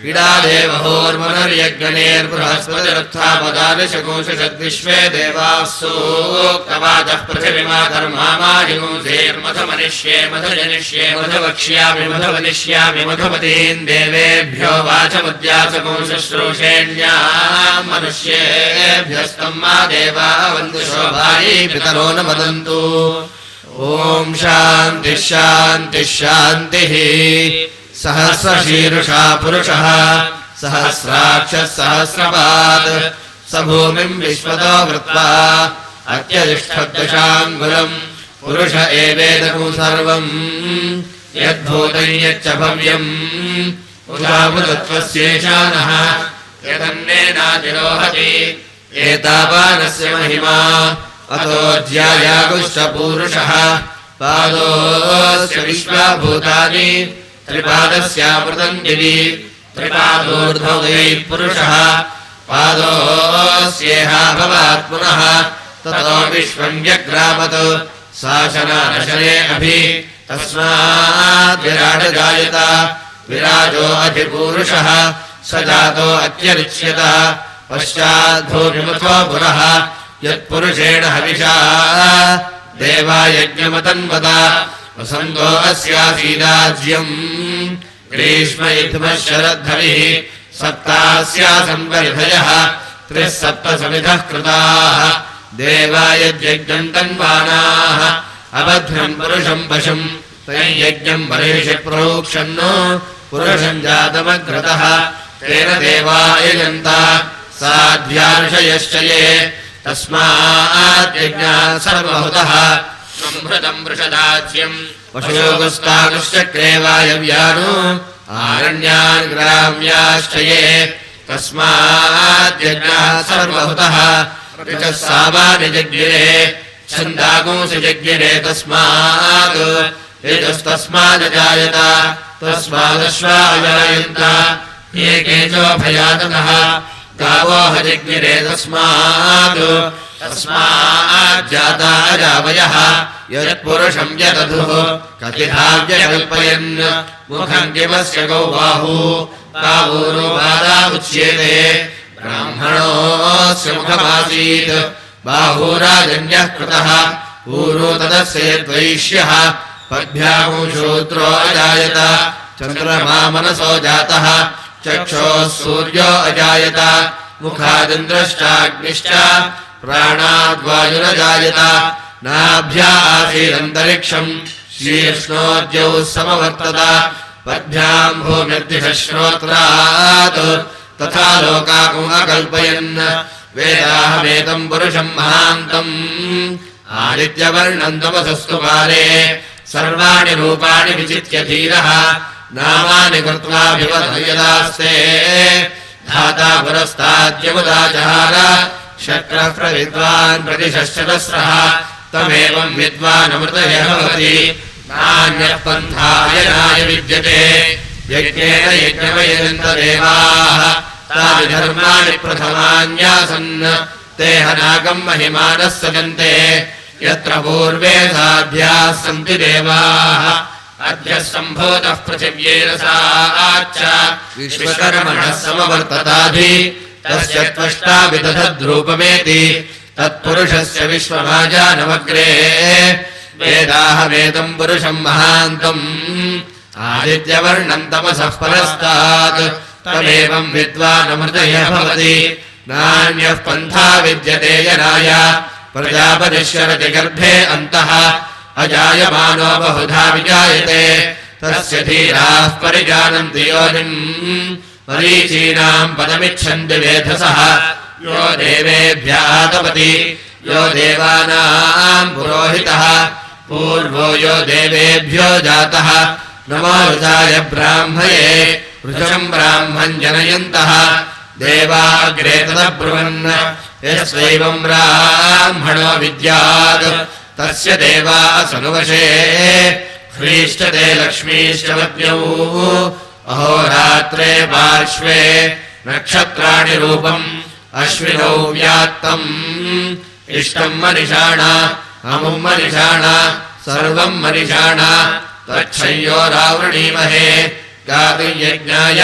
इडादेवहोर्मनुर्यज्ञनेर्बृहस्पतिरर्थापदानिशकोशद्विश्वे देवाः सूक्तवाचः पृथिवीमाधर्मामायुंसेर्मधमनिष्ये मधुजनिष्ये मधुवक्ष्यामि मधुवनिष्यामि मधुमतीन् देवेभ्यो वाचमुद्यासकोशश्रूषेण्याम् मनुष्येभ्यस्तम् मा देवा वन्तु शोभायै पितरो न वदन्तु ॐ शान्तिः शान्तिः शान्तिः सहस्रशीर्षा पुरुषः सहस्राक्षः सहस्रपात् स भूमिम् विश्वतो वृत्वा अत्यतिष्ठद्दशाङ्गुलम् पुरुष एवेदनु सर्वम् यद्भूतम् यच्च भव्यम् उदामुदत्वस्येषानः यदन्नेनातिरोहति एतावानस्य महिमा अतो ज्यायागुश्च पूरुषः पादोऽस्य विश्वाभूतानि त्रिपादस्यामृतम् दिवि त्रिपादोर्ध्वोदयैः पुरुषः पादोऽस्येहाभवात् पुनः ततो विश्वम् व्यग्रामत् शासनानशने अभि तस्मात् विराट जायत विराजो अधिपूरुषः स जातो अत्यरिच्यत पश्चाद्भूमिमथो पुरः यत्पुरुषेण हविषा देवायज्ञमतन्वत वसन्तो अस्यासीदाज्यम् ग्रीष्म इत्थमः शरद्धरिः सप्तास्यासंवरिधयः त्रिः सप्तसमिधः कृताः देवायज्ञम् तन्वानाः अबध्नम् पुरुषम् पशुम् तैयज्ञम् बर्हिषि प्रोक्षन्नो पुरुषम् जातमग्रतः तेन देवा यजन्त साध्यार्षयश्च ये तस्माद्यज्ञात् सर्वहुतः संहृतम् वृषदाज्यम् पशुगुस्तानुश्चक्रे वायव्यानो आरण्यान् ग्राम्याश्च ये तस्माद्यज्ञात् सर्वहुतः ऋचः सामानि जज्ञिरे छन्दागुंसि जज्ञिरे तस्मात् यजस्तस्मादजायत तस्मादश्वाजायन्त ये केचोभयाततः गावोह जज्ञिरे तस्मात् तस्माज्जाता अजावयः यत्पुरुषम् यदधुः कथिधाव्यकल्पयन् मुखम् किमस्य गौ बाहू बाहूरुपादा उच्येते ब्राह्मणोऽस्य मुखमासीत् बाहूराजन्यः कृतः ऊरो तदस्य यद्वैश्यः पद्भ्यामु शूद्रो अजायत चन्द्रमा मनसो जातः चक्षोः सूर्यो अजायत मुखादिन्द्रश्चाग्निश्च प्राणाद्वायुरजायत नाभ्या आसीदन्तरिक्षम् शीर्ष्णोद्यौ समवर्तत पद्भ्याम् भूम्यद्दिशः श्रोत्रात् तथा लोकाकुम् अकल्पयन् वेदाहमेतम् पुरुषम् महान्तम् आदित्यवर्णम् तमसस्तु काले सर्वाणि रूपाणि विचित्य धीरः नामानि कृत्वा विवधयदास्ते धाता पुरस्ताद्यमुदाचहार शक्रः प्रविद्वान् प्रतिशश्चतस्रः तमेवम् विद्वानमृतयः भवति नान्यः पन्थायनाय विद्यते यज्ञेन यज्ञमयजन्त देवाः तानि धर्माणि प्रथमान्यासन् ते हनागम् महिमानः सजन्ते यत्र पूर्वे साध्याः सन्ति देवाः अद्य सम्भूतः पृथिव्यैरसाच्च विश्वकर्मणः समवर्तताधि तस्य त्वष्टा विदधद्रूपमेति तत्पुरुषस्य विश्वभाजानमग्रे वेदाहमेतम् पुरुषम् महान्तम् आदित्यवर्णम् तमसः परस्तात् तमेवम् विद्वानमृतयः भवति नान्यः पन्था विद्यते यनाय प्रजापतिश्चरति गर्भे अन्तः अजायमानो बहुधा विजायते तस्य धीराः परिजानन्ति योनिम् मरीचीनाम् पदमिच्छन्ति वेधसः यो देवेभ्यः तपति यो देवानाम् पुरोहितः पूर्वो यो देवेभ्यो जातः नमो ऋताय ब्राह्मये ऋषम् ब्राह्मम् जनयन्तः देवाग्रे तदब्रुवन् यस्वैवम् ब्राह्मणो विद्यात् तस्य देवा सनुवशे ह्रीष्टते लक्ष्मीश्च पत्न्यौ अहोरात्रे पार्श्वे नक्षत्राणि रूपम् अश्विनौ व्यात्तम् इष्टम् मनिषाण अमुम् मनिषाण सर्वम् मनिषाण तच्छयोरावृणीमहे गातुम् यज्ञाय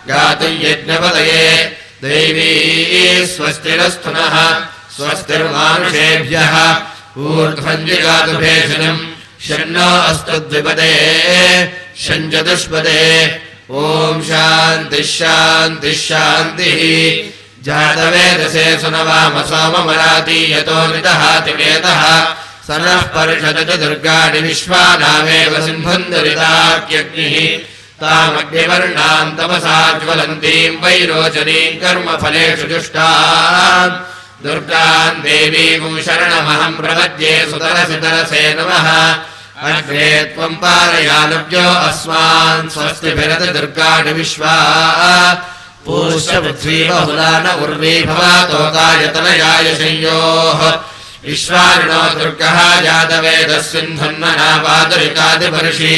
गातुम् यज्ञपदये दैवी स्वस्तिरस्तु नः स्वस्तिर्मानुषेभ्यः ऊर्ध्वम् जिगातु भेषजम् शन्नो अस्तु द्विपदे शञ्चतुष्पदे ॐ शान्तिः शान्तिः शान्तिः जातवेदसे सुनवाम सोममरातीयतो निदहातिवेदः स नः परिषदति दुर्गाणि विश्वानामेव सिन्धुन्दरिताख्यग्निः तामग्निवर्णाम् तमसाज्वलन्तीम् वैरोचनीम् कर्मफलेषु जुष्टाम् दुर्गाम् देवीम् शरणमहम् प्रपद्ये सुतरसितरसे नमः अग्रे त्वम् पारयानव्यो अस्मान् स्वस्तिभिरति दुर्गाणि विश्वा पूष्य पृथ्वी बहुला न उर्वी भवातोकायतनयाय संयोः विश्वारिणो दुर्गः जातवेदः सिन्धुन्ननापादरिकादिपर्षि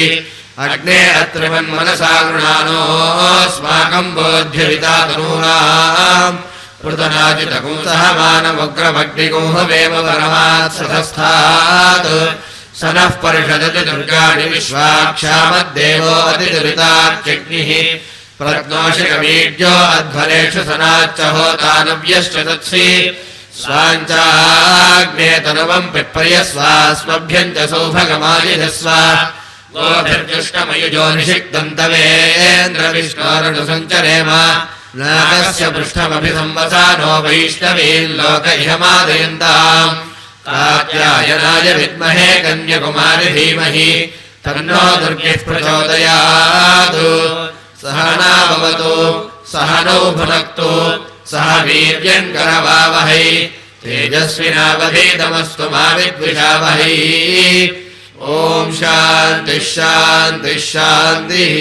अग्ने अत्रिवन्मनसा गृणानोऽस्माकम् बोध्यविता तनूनाम् पृतनाजितकुंसः मानमुग्रमग्निगुंहवेम परमात्सतस्थात् स नः परिषदति दुर्गाणि विश्वाक्षामद्देवो अतिदुरिताच्यग्निः प्रज्ञोषिकमीड्यो अध्वरेषु सनाच्च होतानव्यश्च तत्सि स्वाञ्चाग्ने तनुवम् पिप्रयस्वास्मभ्यम् च सौभगमाजिधस्व गोभिर्जुष्टमयुजो निषिक्तन्तवेन्द्रविष्णोरनुसञ्चरेम नागस्य पृष्ठमभिसंवसानो वैष्णवीम् लोक इहमादयन्ताम् कात्यायनाय विद्महे कन्यकुमारि धीमहि तन्नो दुर्गिः प्रचोदयात् सहना भवतु सहनौ भुनक्तु सह वीर्यम् करवावहै तेजस्विनावधीतमस्तु मा विद्विषावहै ॐ शान्तिः शान्तिः शान्तिः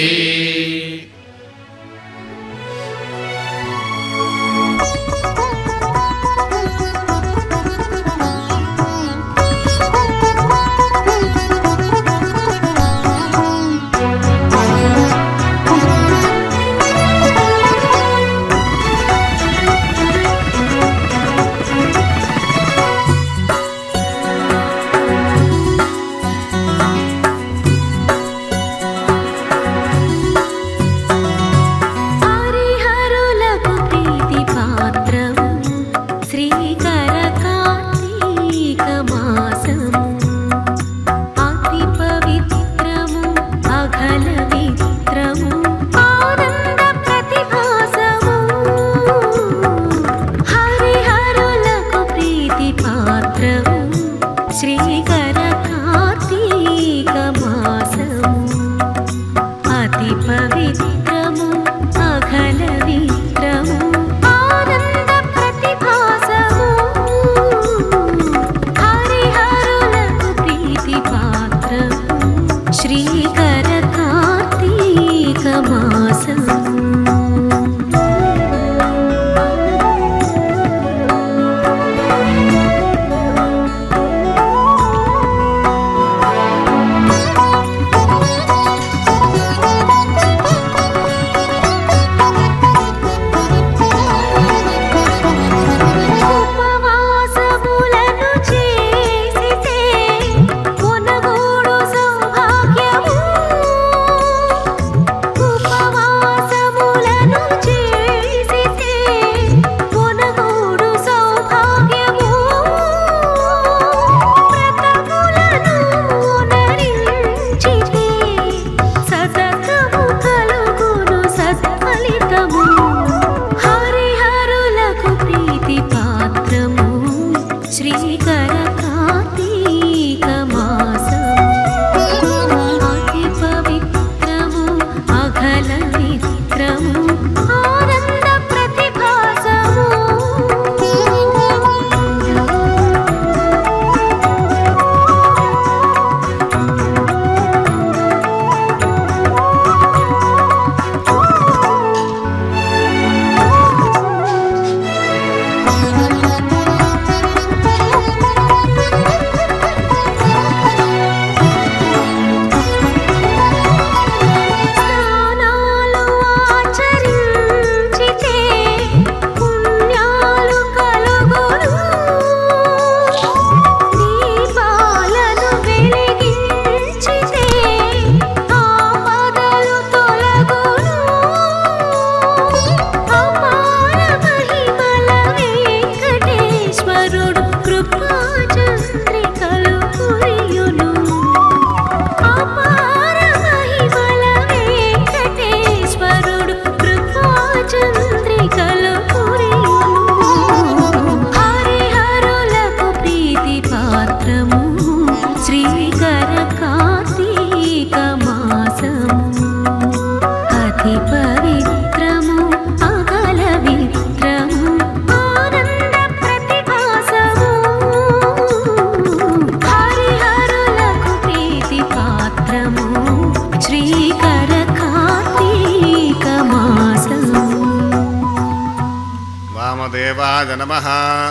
नमः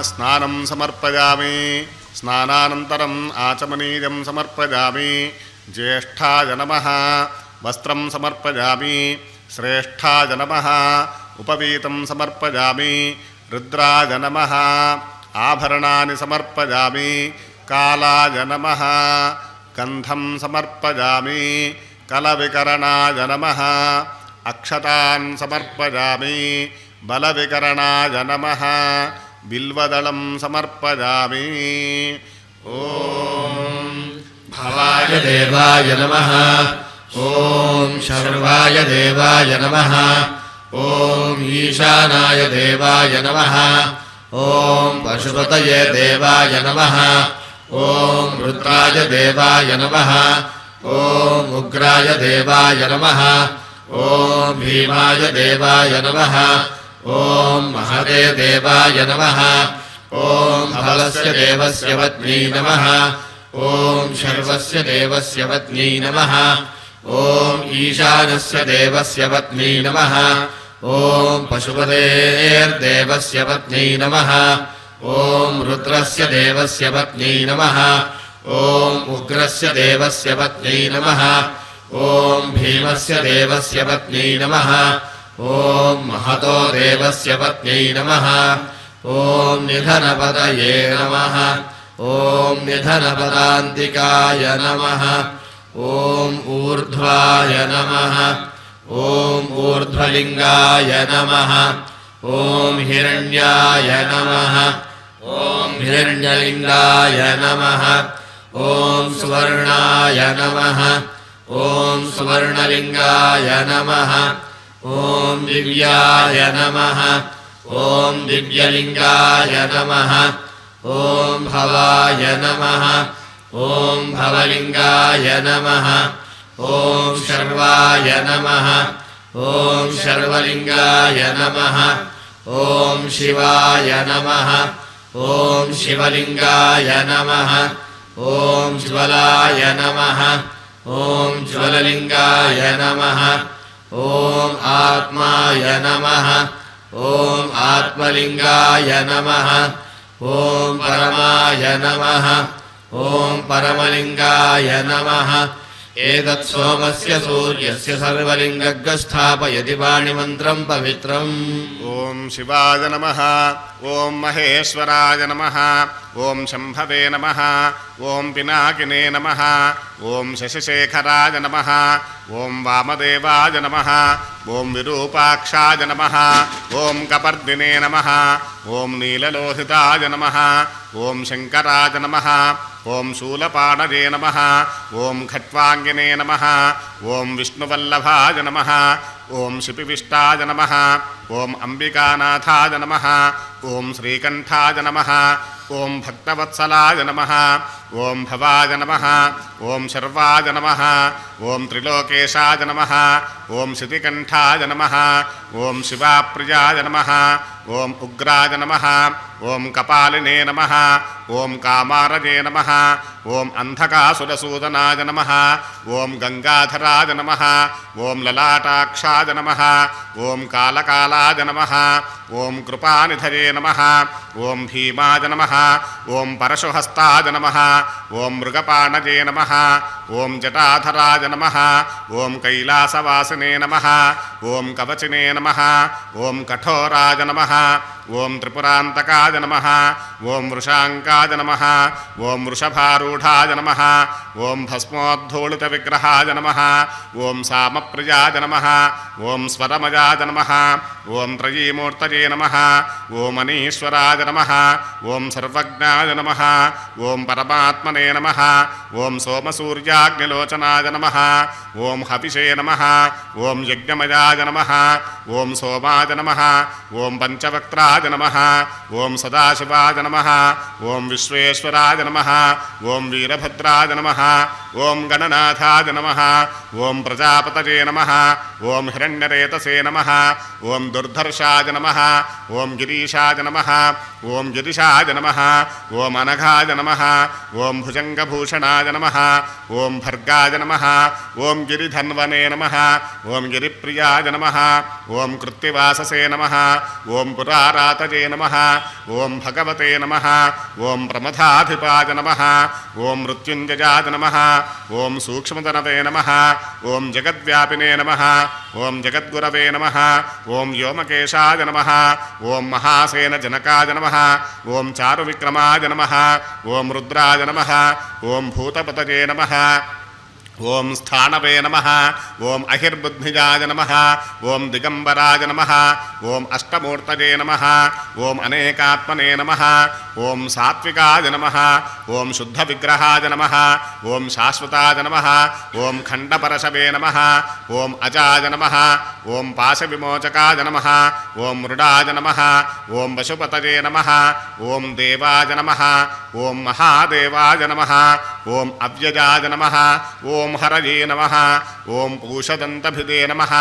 स्नानं समर्पयामि स्नानानन्तरम् आचमनीयं समर्पयामि ज्येष्ठाय नमः वस्त्रं समर्पयामि श्रेष्ठाय नमः उपवीतं समर्पयामि रुद्राय नमः आभरणानि समर्पयामि कालाय नमः गन्धं समर्पयामि कलविकरणाय नमः अक्षतान् समर्पयामि बलविकरणाय नमः बिल्वदलं समर्पयामि ॐ भवाय देवाय नमः ॐ शर्वाय देवाय नमः ॐ ईशानाय देवाय नमः ॐ पशुपतये देवाय नमः ॐ रुद्राय देवाय नमः ॐ उग्राय देवाय नमः ॐ भीमाय देवाय नमः ॐ महते देवाय नमः ॐ धवलस्य देवस्य पत्नी नमः ॐ शर्वस्य देवस्य पत्नी नमः ॐ ईशानस्य देवस्य पत्नी नमः ॐ पशुपतेर्देवस्य पत्नी नमः ॐ रुद्रस्य देवस्य पत्नी नमः ॐ उग्रस्य देवस्य पत्नी नमः ॐ भीमस्य देवस्य पत्नी नमः ॐ महतो देवस्य पत्नी नमः ॐ निधनपतये नमः ॐ निधनपदान्तिकाय नमः ॐ ऊर्ध्वाय नमः ॐ ऊर्ध्वलिङ्गाय नमः ॐ हिरण्याय नमः ॐ हिरण्यलिङ्गाय नमः ॐ सुवर्णाय नमः ॐ सुवर्णलिङ्गाय नमः ॐ दिव्याय नमः ॐ दिव्यलिङ्गाय नमः ॐ भवाय नमः ॐ भवलिङ्गाय नमः ॐ शर्वाय नमः ॐ शर्वलिङ्गाय नमः ॐ शिवाय नमः ॐ शिवलिङ्गाय नमः ॐ ज्वलाय नमः ॐ ज्वललिङ्गाय नमः ॐ आत्माय नमः ॐ आत्मलिङ्गाय नमः ॐ परमाय नमः ॐ परमलिङ्गाय नमः एतत् सोमस्य सूर्यस्य सर्वलिङ्गस्थापयति वाणिमन्त्रं पवित्रम् ॐ शिवाय नमः ॐ महेश्वराय नमः ॐ शम्भवे नमः ॐ पिनाकिने नमः ॐ शशिशेखराय नमः ॐ वामदेवाय नमः ॐ विरूपाक्षाय नमः ॐ कपर्दिने नमः ॐ नीललोहिताय नमः ॐ शङ्कराय नमः ॐ शूलपाणये नमः ॐ खट्वाङ्गिने नमः ॐ विष्णुवल्लभाय नमः ॐ शिपिविष्टाय नमः ॐ अम्बिकानाथाय नमः ॐ श्रीकण्ठाय नमः ॐ भक्तवत्सलाय नमः ॐ भवाय नमः ॐ शर्वाय नमः ॐ त्रिलोकेशाय नमः ॐ शितिकण्ठाय नमः ॐ शिवाप्रियाय नमः ॐ उग्राय नमः ॐ कपालिने नमः ॐ कामारजे नमः ॐ अन्धकासुरसूदनाय नमः ॐ गङ्गाधराय नमः ॐ ललाटाक्षाय नमः ॐ कालकालाय नमः ॐ कृपानिधये नमः ॐ भीमाय नमः ॐ परशुहस्ताय नमः ॐ मृगपाणजे नमः ॐ जटाधराय नमः ॐ कैलासवासिने नमः ॐ कवचिने नमः ॐ कठोराय नमः ॐ त्रिपुरान्तकाय नमः ॐ वृषाङ्काय नमः ॐ वृषभारूढाय नमः ॐ भस्मोद्धूलितविग्रहाय नमः ॐ सामप्रियाय नमः ॐ स्वरमयाय नमः ॐ त्रयीमूर्तये नमः ॐ अनीश्वराय नमः ॐ सर्वज्ञाय नमः ॐ परमात्मने नमः ॐ सोमसूर्याग्निलोचनाय नमः ॐ हविषे नमः ॐ यज्ञमयाय नमः ॐ सोमाय नमः ॐ पञ्चवक्त्राय नमः ॐ सदाशिवाय नमः ॐ विश्वेश्वराय नमः ॐ वीरभद्राय नमः ॐ गणनाथाय नमः ॐ प्रजापतये नमः ॐ हिरण्यरेतसे नमः ॐ दुर्धर्षाय नमः ॐ गिरीशाय नमः ॐ गिरिशाय नमः ॐ अनघाय नमः ఓం భుజంగభూషణాయ నమః ఓం భర్గాయ నమః ఓం గిరిధన్వనే నమః ఓం గిరిప్రియాయ నమః ఓం కృత్తివాససే నమః ఓం పురారాతజే నమః ఓం భగవతే నమః ఓం ప్రమథాధిపాయ నమః ఓం మృత్యుంజయాయ నమః ఓం సూక్ష్మతనవే నమః ఓం జగద్వ్యాపినే నమః ఓం జగద్గురవే నమః ఓం వ్యోమకేశాయ నమః ఓం మహాసేన జనకాయ నమః ఓం చారువిక్రమాయ నమః ఓం రుద్రాయ నమః ఓం భూతపతయే నమః ఓం స్థానవే నమః ఓం అహిర్బుద్ధిజాయ నమః ఓం దిగంబరాయ నమః ఓం అష్టమూర్తయే నమః ఓం అనేకాత్మనే నమః ఓం సాత్వికాయ నమః ఓం శుద్ధ విగ్రహాయ నమః ఓం శాశ్వతాయ నమః ఓం ఖండపరశవే నమః ఓం అజాయ నమః ఓం పాశవిమోచకాయ నమః ఓం మృడాయ నమః ఓం పశుపతయే నమః ఓం దేవాయ నమః ఓం మహాదేవాయ నమః ఓం అవ్యయాయ నమః ఓం హరయే నమః ఓం పూషదంతభిదే నమః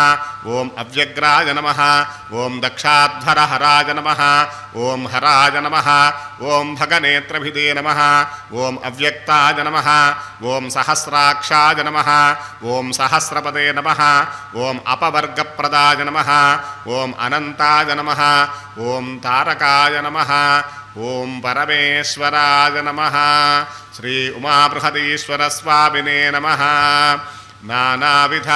ఓం అవ్యగ్రాయ నమః ఓం దక్షాధ్వరహరాయ నమః ఓం హరాయ నమః ఓం భగనేత్రభిదే నమః ఓం అవ్యక్తాయ నమః ఓం సహస్రాక్షాయ నమః ఓం సహస్రపదే నమః ఓం అపవర్గప్రదాయ నమః ఓం అనంతాయ నమః ఓం తారకాయ నమః ఓం పరమేశ్వరాయ నమః శ్రీ ఉమాబృహదీశ్వర స్వామినే నమః నానావిధ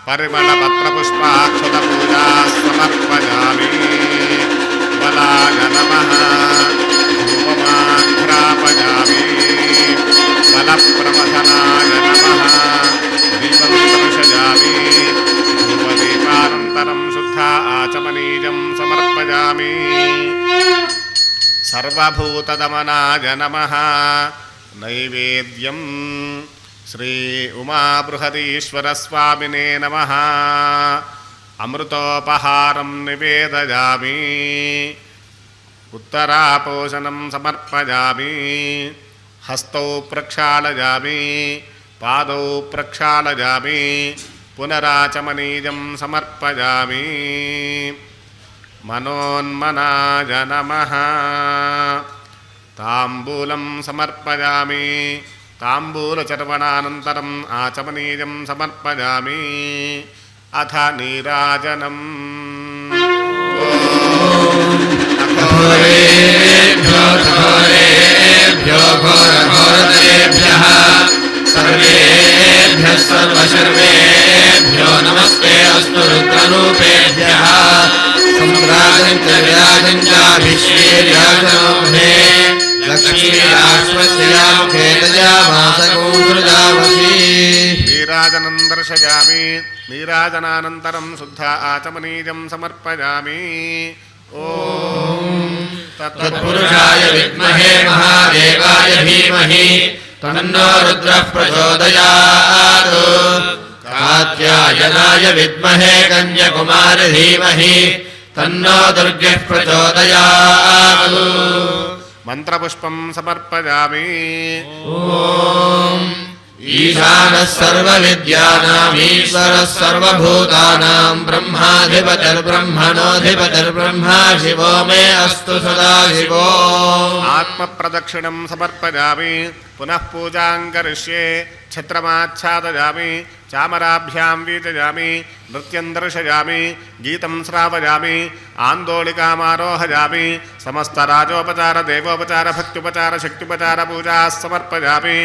పరిమళపత్రపుష్పాక్షత పూజా సమర్పయామి బలాయ నమః ధూపమాఘ్రాపయామి బలప్రమథనాయ నమః దీపం దర్శయామి ధూపదీపానంతరం శుద్ధ ఆచమనీయం సమర్పయామి సర్వభూతదమనాయ నమః నైవేద్యం శ్రీ ఉమాబృహదీశ్వర స్వామినే నమః అమృతోపహారం నివేదయామి ఉత్తరాపోషణం సమర్పయామి హస్తౌ ప్రక్షాళయామి పాదౌ ప్రక్షాళయామి పునరాచమనీయం సమర్పయామి మనోన్మనాయ నమః తాంబూలం సమర్పయామి తాంబూలచర్వణానంతరం ఆచమనీయం సమర్పయామి అథ నీరాజనం ఘోరేభ్యో ఘోరఘోరతరేభ్యః సర్వేభ్యః సర్వశర్వేభ్యో నమస్తే అస్తు రుద్రరూపేభ్యః సంరాజం చ విరాజం చాభిశ్రీర్యాజనోభే లక్ష్మీరాశ్వస్యాముఖే తజామాసకూసృజావసీ నీరాజనం దర్శయామి నీరాజనానంతరం శుద్ధ ఆచమనీయం సమర్పయామి ఓం తత్పురుషాయ విద్మహే మహాదేవాయ ధీమహి తన్నో రుద్రః ప్రచోదయాత్ కాత్యాయనాయ విద్మహే కన్యకుమారి ధీమహి తన్నో దుర్గః ప్రచోదయాత్ మంత్రపుష్పం సమర్పయామి ఓం ఈశానः సర్వవిద్యానామీశ్వరः సర్వభూతానాం బ్రహ్మాధిపతిర్బ్రహ్మణోధిపతిర్బ్రహ్మా శివో మే అస్తు సదాశివో ఆత్మప్రదక్షిణం సమర్పయామి పునః పూజాం కరిష్యే ఛత్రమాచ్ఛాదయామి చామరాభ్యాం వీతయామి నృత్యం దర్శయామి గీతం శ్రావయామి ఆందోళికామారోహయామి సమస్తరాజోపచార దేవోపచార భక్త్యుపచార శక్త్యుపచార పూజా సమర్పయామి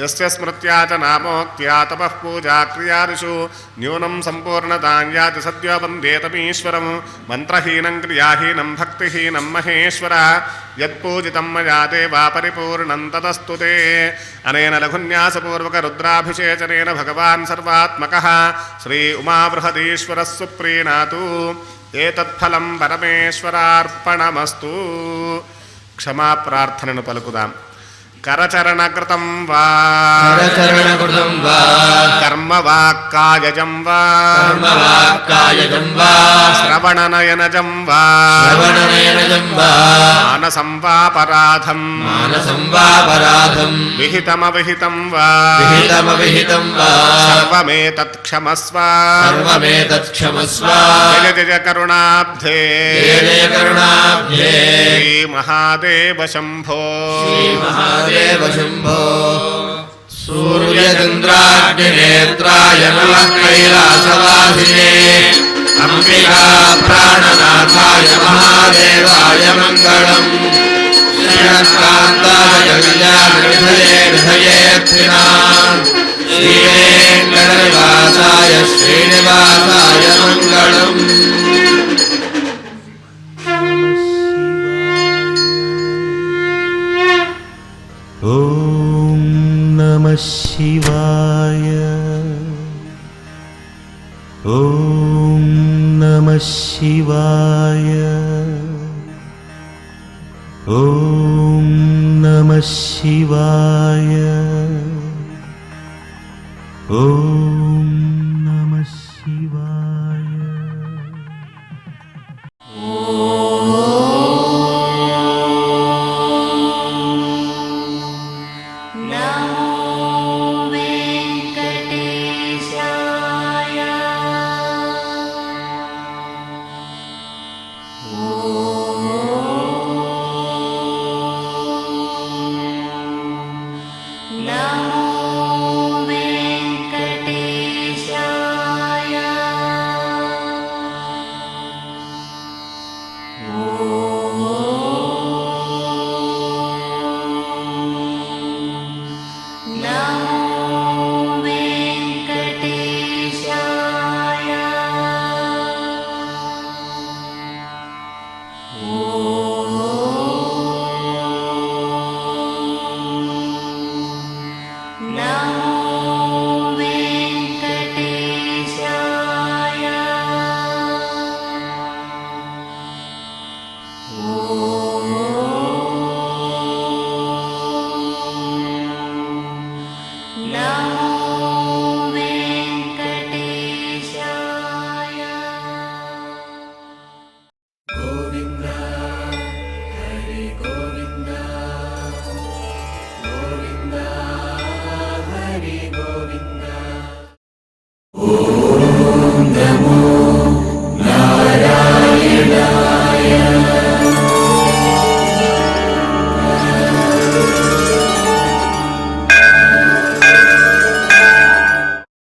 యస్య స్మృత్యా చ నామోక్త్యా తపః పూజా క్రియాదిషు న్యూనం సంపూర్ణతాం యాతి సద్యో వందేతమీశ్వరం మంత్రహీనం క్రియాహీనం భక్తిహీనం మహేశ్వర యత్పూజితం మయా దేవా పరిపూర్ణం తదస్తు తే అనేన లఘున్యాసపూర్వక రుద్రాభిషేచనేన భగవాన్ సర్వాత్మకః శ్రీ ఉమాబృహదీశ్వరः సుప్రీణాతు ఏతత్ఫలం పరమేశ్వరార్పణమస్తు. క్షమా ప్రార్థనను పలుకుదాం. కరచరణకృతం వా కరచరణకృతం వా కర్మ కర్మవాక్కాయజం వా కర్మవాక్కాయజం వా శ్రవణనయనజం వా శ్రవణనయనజం వా మానసం వాపరాధం మానసం వాపరాధం విహితమవిహితం వా విహితమవిహితం వా సర్వమేతత్క్షమస్వ సర్వమేతత్క్షమస్వ జయ జయ కరుణాబ్ధే జయ జయ కరుణాబ్ధే శ్రీ మహాదేవ శంభో శ్రీ మహాదేవ శంభో సూర్యచంద్రాగ్నినేత్రాయ నమః కైలాసవాసినే అంబికా ప్రాణనాథాయ మహాదేవాయ మంగళం శ్రీకాంతాయ కళ్యాణనిధయే నిధయేత్రినాథ్ శ్రీవేంకటనివాసాయ శ్రీనివాసాయ మంగళం ఓం నమః శివాయ ఓం నమః శివాయ ఓం నమః శివాయ ఓం